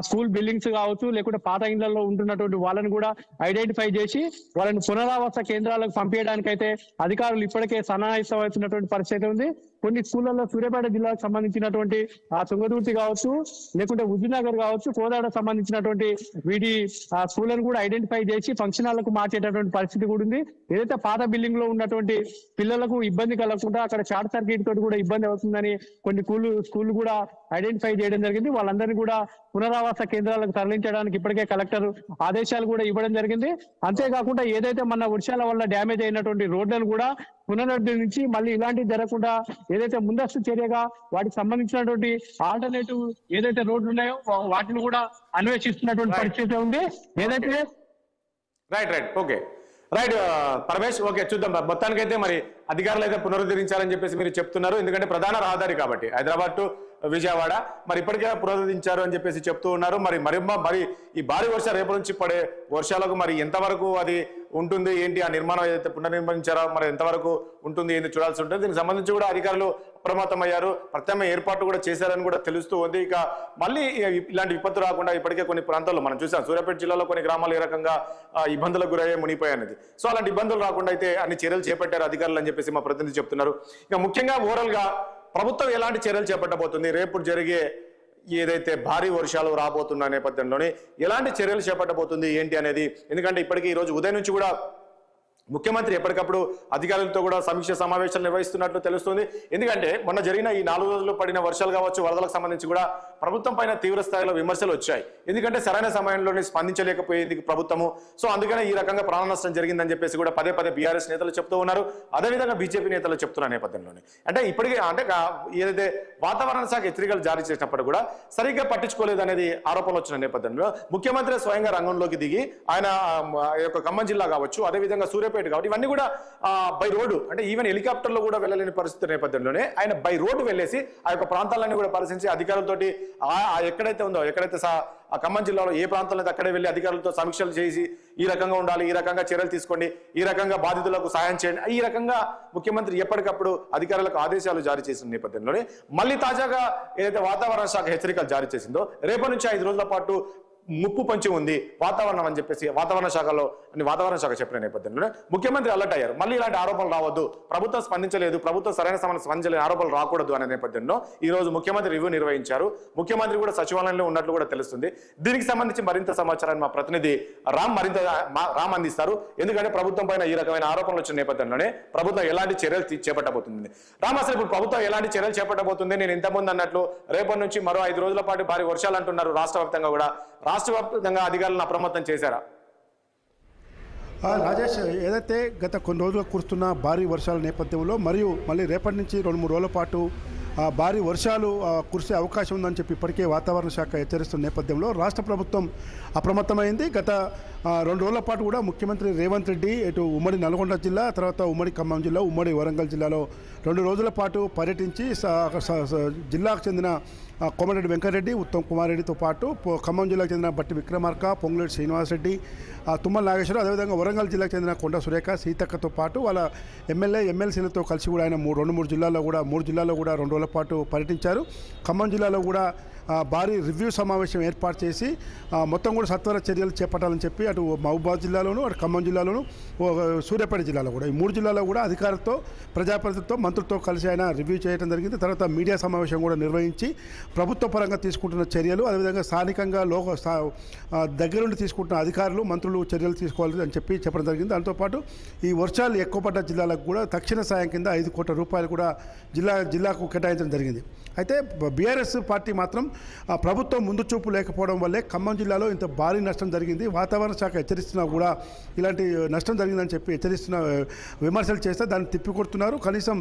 స్కూల్ బిల్డింగ్స్ కావచ్చు, లేకుంటే పాత ఇళ్లలో ఉంటున్నటువంటి వాళ్ళని కూడా ఐడెంటిఫై చేసి వాళ్ళని పునరావాస కేంద్రాలకు పంపించడానికి అయితే అధికారులు ఇప్పటికే సన్నాహితమవుతున్నటువంటి పరిస్థితి ఉంది. కొన్ని స్కూళ్ళల్లో సూర్యాపేట జిల్లాకు సంబంధించినటువంటి ఆ తుంగతుర్తి కావచ్చు, లేకుంటే హుజూర్నగర్ కావచ్చు, కోదాడ సంబంధించినటువంటి వీటి ఆ స్కూళ్ళను కూడా ఐడెంటిఫై చేసి ఫంక్షన్ హాల్లకు మార్చేటటువంటి పరిస్థితి కూడా ఉంది. ఏదైతే పాత బిల్డింగ్ లో ఉన్నటువంటి పిల్లలకు ఇబ్బంది కలగకుండా అక్కడ షార్ట్ సర్క్యూట్ తోటి కూడా ఇబ్బంది అవుతుందని కొన్ని స్కూల్ కూడా ఐడెంటిఫై చేయడం జరిగింది. వాళ్ళందరినీ కూడా పునరావాస కేంద్రాలకు తరలించడానికి ఇప్పటికే కలెక్టర్ ఆదేశాలు కూడా ఇవ్వడం జరిగింది. అంతేకాకుండా ఏదైతే మన వర్షాల వల్ల డ్యామేజ్ అయినటువంటి రోడ్లను కూడా పునరుద్ధరించి మళ్ళీ ఇలాంటివి జరగకుండా ఏదైతే ముందస్తు చర్యగా వాటికి సంబంధించినటువంటి ఆల్టర్నేటివ్ ఏదైతే రోడ్లు ఉన్నాయో వాటిని కూడా అన్వేషిస్తున్నటువంటి పరిస్థితి ఉంది. ఏదైతే
ఓకే పరమేష్, ఓకే చూద్దాం. మొత్తానికైతే మరి అధికారులు అయితే పునరుద్ధరించాలని చెప్పేసి మీరు చెప్తున్నారు. ఎందుకంటే ప్రధాన రహదారి కాబట్టి హైదరాబాద్ టు విజయవాడ మరి ఇప్పటికే పునరుద్ధరించారు అని చెప్పేసి చెప్తూ ఉన్నారు. మరి ఈ భారీ వర్షాలు రేపు నుంచి పడే వర్షాలకు మరి ఎంతవరకు అది ఉంటుంది ఏంటి, ఆ నిర్మాణం ఏదైతే పునర్నిర్మించారో మరి ఎంతవరకు ఉంటుంది ఏంటి చూడాల్సి ఉంటుంది. దీనికి సంబంధించి కూడా అధికారులు అప్రమత్తమయ్యారు, ప్రత్యామ్నాయ ఏర్పాటు కూడా చేశారని కూడా తెలుస్తూ ఉంది. ఇక మళ్ళీ ఇలాంటి విపత్తు రాకుండా ఇప్పటికే కొన్ని ప్రాంతాల్లో మనం చూసాం, సూర్యాపేట జిల్లాలో కొన్ని గ్రామాలు ఏ రకంగా ఇబ్బందులకు గురయ్యే మునిగిపోయాయనేది. సో అలాంటి ఇబ్బందులు రాకుండా అయితే అన్ని చర్యలు చేపట్టారు అధికారులు అని చెప్పేసి మా ప్రతినిధి చెప్తున్నారు. ఇక ముఖ్యంగా ఓవరాల్ గా ప్రభుత్వం ఎలాంటి చర్యలు చేపట్టబోతుంది, రేపు జరిగే ఏదైతే భారీ వర్షాలు రాబోతున్న నేపథ్యంలోనే ఎలాంటి చర్యలు చేపట్టబోతుంది ఏంటి అనేది. ఎందుకంటే ఇప్పటికీ ఈ రోజు ఉదయం నుంచి కూడా ముఖ్యమంత్రి ఎప్పటికప్పుడు అధికారులతో కూడా సమీక్ష సమావేశాలు నిర్వహిస్తున్నట్లు తెలుస్తుంది. ఎందుకంటే మొన్న జరిగిన ఈ 4 రోజులు పడిన వర్షాలు కావచ్చు, వరదలకు సంబంధించి కూడా ప్రభుత్వం పైన తీవ్ర స్థాయిలో విమర్శలు వచ్చాయి. ఎందుకంటే సరైన సమయంలోనే స్పందించలేకపోయింది ప్రభుత్వము. సో అందుకనే ఈ రకంగా ప్రాణ నష్టం జరిగిందని చెప్పేసి కూడా పదే బీఆర్ఎస్ నేతలు చెప్తూ ఉన్నారు. అదేవిధంగా బీజేపీ నేతలు చెప్తున్న నేపథ్యంలోనే అంటే ఇప్పటికే ఏదైతే వాతావరణ శాఖ హెచ్చరికలు జారీ చేసినప్పుడు కూడా సరిగ్గా పట్టించుకోలేదు అనేది ఆరోపణలు వచ్చిన నేపథ్యంలో ముఖ్యమంత్రి స్వయంగా రంగంలోకి దిగి ఆయన ఖమ్మం జిల్లా కావచ్చు, అదేవిధంగా సూర్యాపేట కాబట్టి ఇవన్నీ కూడా బై రోడ్డు అంటే ఈవెన్ హెలికాప్టర్ లో కూడా వెళ్ళలేని పరిస్థితి నేపథ్యంలోనే ఆయన బై రోడ్డు వెళ్ళేసి ఆ యొక్క ప్రాంతాలన్నీ కూడా పరిశీలించి అధికారులతోటి ఎక్కడైతే ఉందో ఆ ఖమ్మం జిల్లాలో ఏ ప్రాంతంలో అక్కడే వెళ్ళి అధికారులతో సమీక్షలు చేసి ఈ రకంగా ఉండాలి, ఈ రకంగా చర్యలు తీసుకోండి, ఈ రకంగా బాధితులకు సాయం చేయండి, ఈ రకంగా ముఖ్యమంత్రి ఎప్పటికప్పుడు అధికారులకు ఆదేశాలు జారీ చేసిన నేపథ్యంలోనే మళ్ళీ తాజాగా ఏదైతే వాతావరణ శాఖ హెచ్చరికలు జారీ చేసిందో రేపటి నుంచి 5 రోజుల పాటు ముప్పు పంచి ఉంది వాతావరణం అని చెప్పేసి వాతావరణ శాఖ చెప్పిన నేపథ్యంలో ముఖ్యమంత్రి అలర్ట్ అయ్యారు. మళ్ళీ ఇలాంటి ఆరోపణలు రావద్దు, ప్రభుత్వం స్పందించలేదు, ప్రభుత్వం సరైన సమయంలో స్పందించలేని ఆరోపణలు రాకూడదు అనే నేపథ్యంలో ఈ రోజు ముఖ్యమంత్రి రివ్యూ నిర్వహించారు. ముఖ్యమంత్రి కూడా సచివాలయంలో ఉన్నట్లు కూడా తెలుస్తుంది. దీనికి సంబంధించి మరింత సమాచారాన్ని మా ప్రతినిధి రామ్ అందిస్తారు. ఎందుకంటే ప్రభుత్వం పైన ఈ రకమైన ఆరోపణలు వచ్చిన నేపథ్యంలోనే ప్రభుత్వం ఎలాంటి చర్యలు చేపట్టబోతుంది. రామ్, అసలు ఇప్పుడు ప్రభుత్వం ఎలాంటి చర్యలు చేపట్టబోతుంది? నేను ఇంతకుముందు అన్నట్లు రేపటి నుంచి మరో 5 రోజుల పాటు భారీ వర్షాలు అంటున్నారు రాష్ట్ర వ్యాప్తంగా కూడా. రాష్ట్ర వ్యాప్తంగా అధికారులను అప్రమత్తం చేశారా?
రాజేష్, ఏదైతే గత కొన్ని రోజులు కురుస్తున్న భారీ వర్షాల నేపథ్యంలో మరియు మళ్ళీ రేపటి నుంచి 2-3 రోజుల పాటు భారీ వర్షాలు కురిసే అవకాశం ఉందని చెప్పి ఇప్పటికే వాతావరణ శాఖ హెచ్చరిస్తున్న నేపథ్యంలో రాష్ట్ర ప్రభుత్వం అప్రమత్తమైంది. గత 2 రోజుల పాటు కూడా ముఖ్యమంత్రి రేవంత్ రెడ్డి ఇటు ఉమ్మడి నల్గొండ జిల్లా, తర్వాత ఉమ్మడి ఖమ్మం జిల్లా, ఉమ్మడి వరంగల్ జిల్లాలో 2 రోజుల పాటు పర్యటించి జిల్లాకు చెందిన కోమటిరెడ్డి వెంకటరెడ్డి, ఉత్తమ్ కుమార్ రెడ్డితో పాటు ఖమ్మం జిల్లాకు చెందిన బట్టి విక్రమార్క, పొంగులేటి శ్రీనివాసరెడ్డి, తుమ్మల నాగేశ్వరరావు, అదేవిధంగా వరంగల్ జిల్లాకు చెందిన కొండ సురేఖ, సీతక్కతో పాటు వాళ్ళ ఎమ్మెల్సీలతో కలిసి కూడా ఆయన 3 జిల్లాల్లో కూడా 2 రోజుల పాటు పర్యటించారు. ఖమ్మం జిల్లాలో కూడా భారీ రివ్యూ సమావేశం ఏర్పాటు చేసి మొత్తం కూడా సత్వర చర్యలు చేపట్టాలని చెప్పి అటు మహబూబాద్ జిల్లాలోను, అటు ఖమ్మం జిల్లాలోను, సూర్యాపేట జిల్లాలో కూడా ఈ 3 జిల్లాలో కూడా అధికారులతో, ప్రజాప్రతినిధులతో, మంత్రులతో కలిసి ఆయన రివ్యూ చేయడం జరిగింది. తర్వాత మీడియా సమావేశం కూడా నిర్వహించి ప్రభుత్వ పరంగా తీసుకుంటున్న చర్యలు, అదేవిధంగా స్థానికంగా దగ్గరుండి తీసుకుంటున్న అధికారులు, మంత్రులు చర్యలు తీసుకోవాలి అని చెప్పి చెప్పడం జరిగింది. దాంతోపాటు ఈ వర్షాలు ఎక్కువ పడ్డ జిల్లాలకు కూడా తక్షణ సాయం కింద 5 కోట్ల రూపాయలు కూడా జిల్లాకు కేటాయించడం జరిగింది. అయితే బీఆర్ఎస్ పార్టీ మాత్రం ప్రభుత్వం ముందు చూపు లేకపోవడం వల్లే ఖమ్మం జిల్లాలో ఇంత భారీ నష్టం జరిగింది. వాతావరణ శాఖ హెచ్చరిస్తున్నా కూడా ఇలాంటి నష్టం జరిగిందని చెప్పి విమర్శలు చేస్తే దాన్ని తిప్పికొడుతున్నారు. కనీసం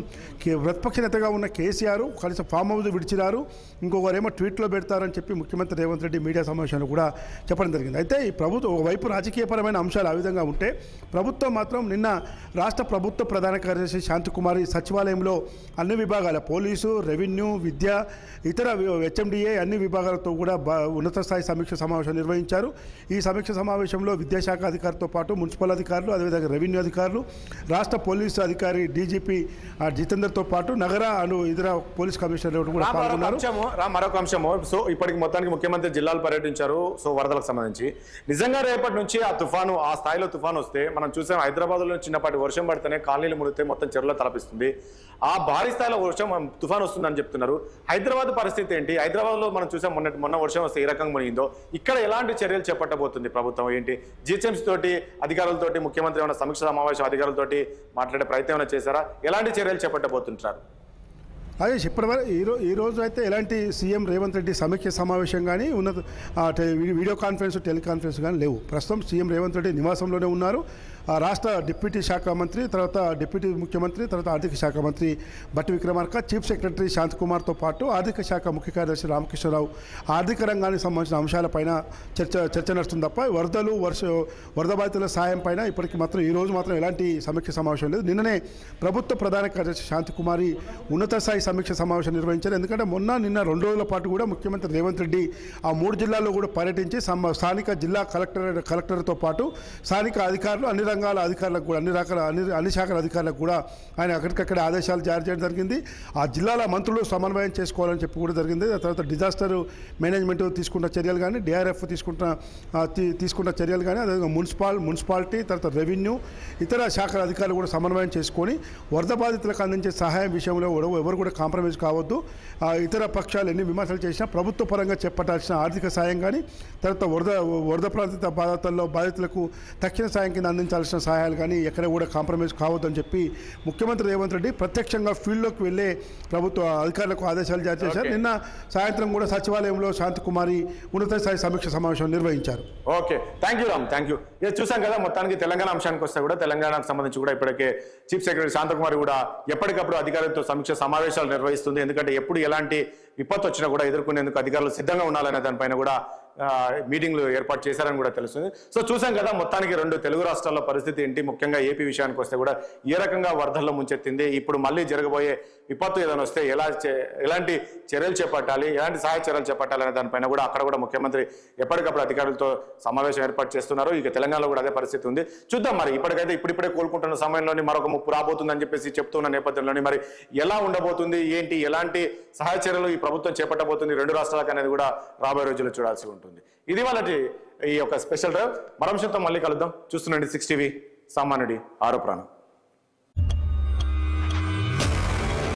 ప్రతిపక్ష నేతగా ఉన్న కేసీఆర్ కనీసం ఫామ్ హౌస్ విడిచినారు, ఇంకొకరేమో ట్వీట్లో పెడతారని చెప్పి ముఖ్యమంత్రి రేవంత్ రెడ్డి మీడియా సమావేశంలో కూడా చెప్పడం జరిగింది. అయితే ఈ ప్రభుత్వం ఒకవైపు రాజకీయపరమైన అంశాలు ఆ విధంగా ఉంటే ప్రభుత్వం మాత్రం నిన్న రాష్ట్ర ప్రభుత్వ ప్రధాన కార్యదర్శి శాంతికుమారి సచివాలయంలో అన్ని విభాగాల పోలీసు, రెవెన్యూ, విద్య, ఇతర హెచ్ఎండిఏ అన్ని విభాగాలతో కూడా ఉన్నత స్థాయి సమీక్ష సమావేశం నిర్వహించారు. ఈ సమీక్ష సమావేశంలో విద్యాశాఖ అధికారితో పాటు మున్సిపల్ అధికారులు, అదేవిధంగా రెవెన్యూ అధికారులు, రాష్ట్ర పోలీసు అధికారి డీజీపీ జితేందర్తో పాటు నగర ఇతర పోలీస్ కమిషనర్ కూడా పాల్గొన్నారు.
మరొక అంశము. సో ఇప్పటికి మొత్తానికి ముఖ్యమంత్రి జిల్లాలు పర్యటించారు. సో వరదలకు సంబంధించి నిజంగా రేపటి నుంచి ఆ తుఫాను, ఆ స్థాయిలో తుఫాను వస్తే మనం చూసాం హైదరాబాద్లో చిన్నపాటి వర్షం పడితేనే కాలనీలు మునిగితే మొత్తం చెరువులో తలపిస్తుంది. ఆ భారీ స్థాయిలో వర్షం తుఫాను వస్తుందని చెప్తున్నారు. హైదరాబాద్ పరిస్థితి ఏంటి? హైదరాబాద్లో మనం చూసాం మొన్న వర్షం వస్తే ఏ రకంగా మునిగిందో. ఇక్కడ ఎలాంటి చర్యలు చేపట్టబోతుంది ప్రభుత్వం? ఏంటి జిహెచ్ఎంసీ తోటి అధికారులతోటి ముఖ్యమంత్రి ఏమైనా సమీక్ష సమావేశం అధికారులతోటి మాట్లాడే ప్రయత్నం ఏమైనా చేశారా? ఎలాంటి చర్యలు చేపట్టబోతుంటారు?
రాజేష్, ఇప్పటివరకు ఈ రోజు అయితే ఎలాంటి సీఎం రేవంత్ రెడ్డి సమీక్ష సమావేశం కానీ వీడియో కాన్ఫరెన్స్, టెలికాన్ఫరెన్స్ కానీ లేవు. ప్రస్తుతం సీఎం రేవంత్ రెడ్డి నివాసంలోనే ఉన్నారు. రాష్ట్ర డిప్యూటీ శాఖ మంత్రి, తర్వాత డిప్యూటీ ముఖ్యమంత్రి, తర్వాత ఆర్థిక శాఖ మంత్రి బట్టి విక్రమార్క, చీఫ్ సెక్రటరీ శాంతకుమార్తో పాటు ఆర్థిక శాఖ ముఖ్య కార్యదర్శి రామకృష్ణరావు ఆర్థిక రంగానికి సంబంధించిన అంశాలపైన చర్చ నడుస్తుంది తప్ప వరద బాధితుల సాయం పైన ఇప్పటికి మాత్రం ఈ రోజు మాత్రం ఎలాంటి సమీక్ష సమావేశం లేదు. నిన్ననే ప్రభుత్వ ప్రధాన కార్యదర్శి శాంతకుమారి ఉన్నత స్థాయి సమీక్ష సమావేశం నిర్వహించారు. ఎందుకంటే నిన్న 2 రోజుల పాటు కూడా ముఖ్యమంత్రి రేవంత్ రెడ్డి ఆ 3 జిల్లాల్లో కూడా పర్యటించి స్థానిక జిల్లా కలెక్టర్తో పాటు స్థానిక అధికారులు, అన్ని రంగాల అధికారులకు కూడా, అన్ని శాఖల అధికారులకు కూడా ఆయన అక్కడికక్కడ ఆదేశాలు జారీ చేయడం జరిగింది. ఆ జిల్లాల మంత్రులు సమన్వయం చేసుకోవాలని చెప్పి కూడా జరిగింది. తర్వాత డిజాస్టర్ మేనేజ్మెంట్ తీసుకున్న చర్యలు కానీ, డిఆర్ఎఫ్ తీసుకున్న చర్యలు కానీ, అదేవిధంగా మున్సిపాలిటీ, తర్వాత రెవెన్యూ, ఇతర శాఖల అధికారులు కూడా సమన్వయం చేసుకొని వరద బాధితులకు అందించే సహాయం విషయంలో ఎవరు కూడా కాంప్రమైజ్ కావద్దు. ఇతర పక్షాలు ఎన్ని విమర్శలు చేసినా ప్రభుత్వ పరంగా చేపట్టాల్సిన ఆర్థిక సాయం కానీ, తర్వాత వరద ప్రాంత బాధితులకు తక్షణ సాయం కింద అందించాల్సిన సహాయాలు కానీ ఎక్కడ కూడా కాంప్రమైజ్ కావద్దని చెప్పి ముఖ్యమంత్రి రేవంత్ రెడ్డి ప్రత్యక్షంగా ఫీల్డ్లోకి వెళ్ళే ప్రభుత్వ అధికారులకు ఆదేశాలు జారీ చేశారు. నిన్న సాయంత్రం కూడా సచివాలయంలో శాంతకుమారి ఉన్నత స్థాయి సమీక్ష సమావేశం నిర్వహించారు.
Okay, thank you Ram, thank you. చూసాం కదా, మొత్తానికి తెలంగాణ అంశానికి వస్తే కూడా తెలంగాణకు సంబంధించి కూడా ఇప్పటికే చీఫ్ సెక్రటరీ శాంతకుమారి కూడా ఎప్పటికప్పుడు అధికారులతో సమీక్ష సమావేశాలు నిర్వహిస్తుంది. ఎందుకంటే ఎప్పుడు ఎలాంటి విపత్తు వచ్చినా కూడా ఎదుర్కొనేందుకు అధికారులు సిద్ధంగా ఉండాలనే దానిపైన కూడా మీటింగ్లు ఏర్పాటు చేశారని కూడా తెలుస్తుంది. సో చూసాం కదా, మొత్తానికి 2 తెలుగు రాష్ట్రాల్లో పరిస్థితి ఏంటి, ముఖ్యంగా ఏపీ విషయానికి వస్తే కూడా ఏ రకంగా వరదల్లో ముంచెత్తింది. ఇప్పుడు మళ్ళీ జరగబోయే విపత్తు ఏదైనా వస్తే ఎలాంటి చర్యలు చేపట్టాలి, ఎలాంటి సహాయ చర్యలు చేపట్టాలి అనే దానిపైన కూడా అక్కడ కూడా ముఖ్యమంత్రి ఎప్పటికప్పుడు అధికారులతో సమావేశం ఏర్పాటు చేస్తున్నారు. ఇక తెలంగాణలో కూడా అదే పరిస్థితి ఉంది. చూద్దాం మరి. ఇప్పటికైతే ఇప్పుడిప్పుడే కోలుకుంటున్న సమయంలోని మరొక ముప్పు రాబోతుందని చెప్పేసి చెప్తున్న నేపథ్యంలోని మరి ఎలా ఉండబోతుంది, ఏంటి, ఎలాంటి సహాయ చర్యలు ఈ ప్రభుత్వం చేపట్టబోతుంది 2 రాష్ట్రాలకు అనేది కూడా రాబోయే రోజుల్లో చూడాల్సి ఉంటుంది. ఇది వాళ్ళకి ఈ యొక్క స్పెషల్ డ్రైవ్. మరో అంశంతో మళ్ళీ కలుద్దాం. చూస్తుండండి 6 టీవీ, సామాన్యుడి ఆరో ప్రాణం.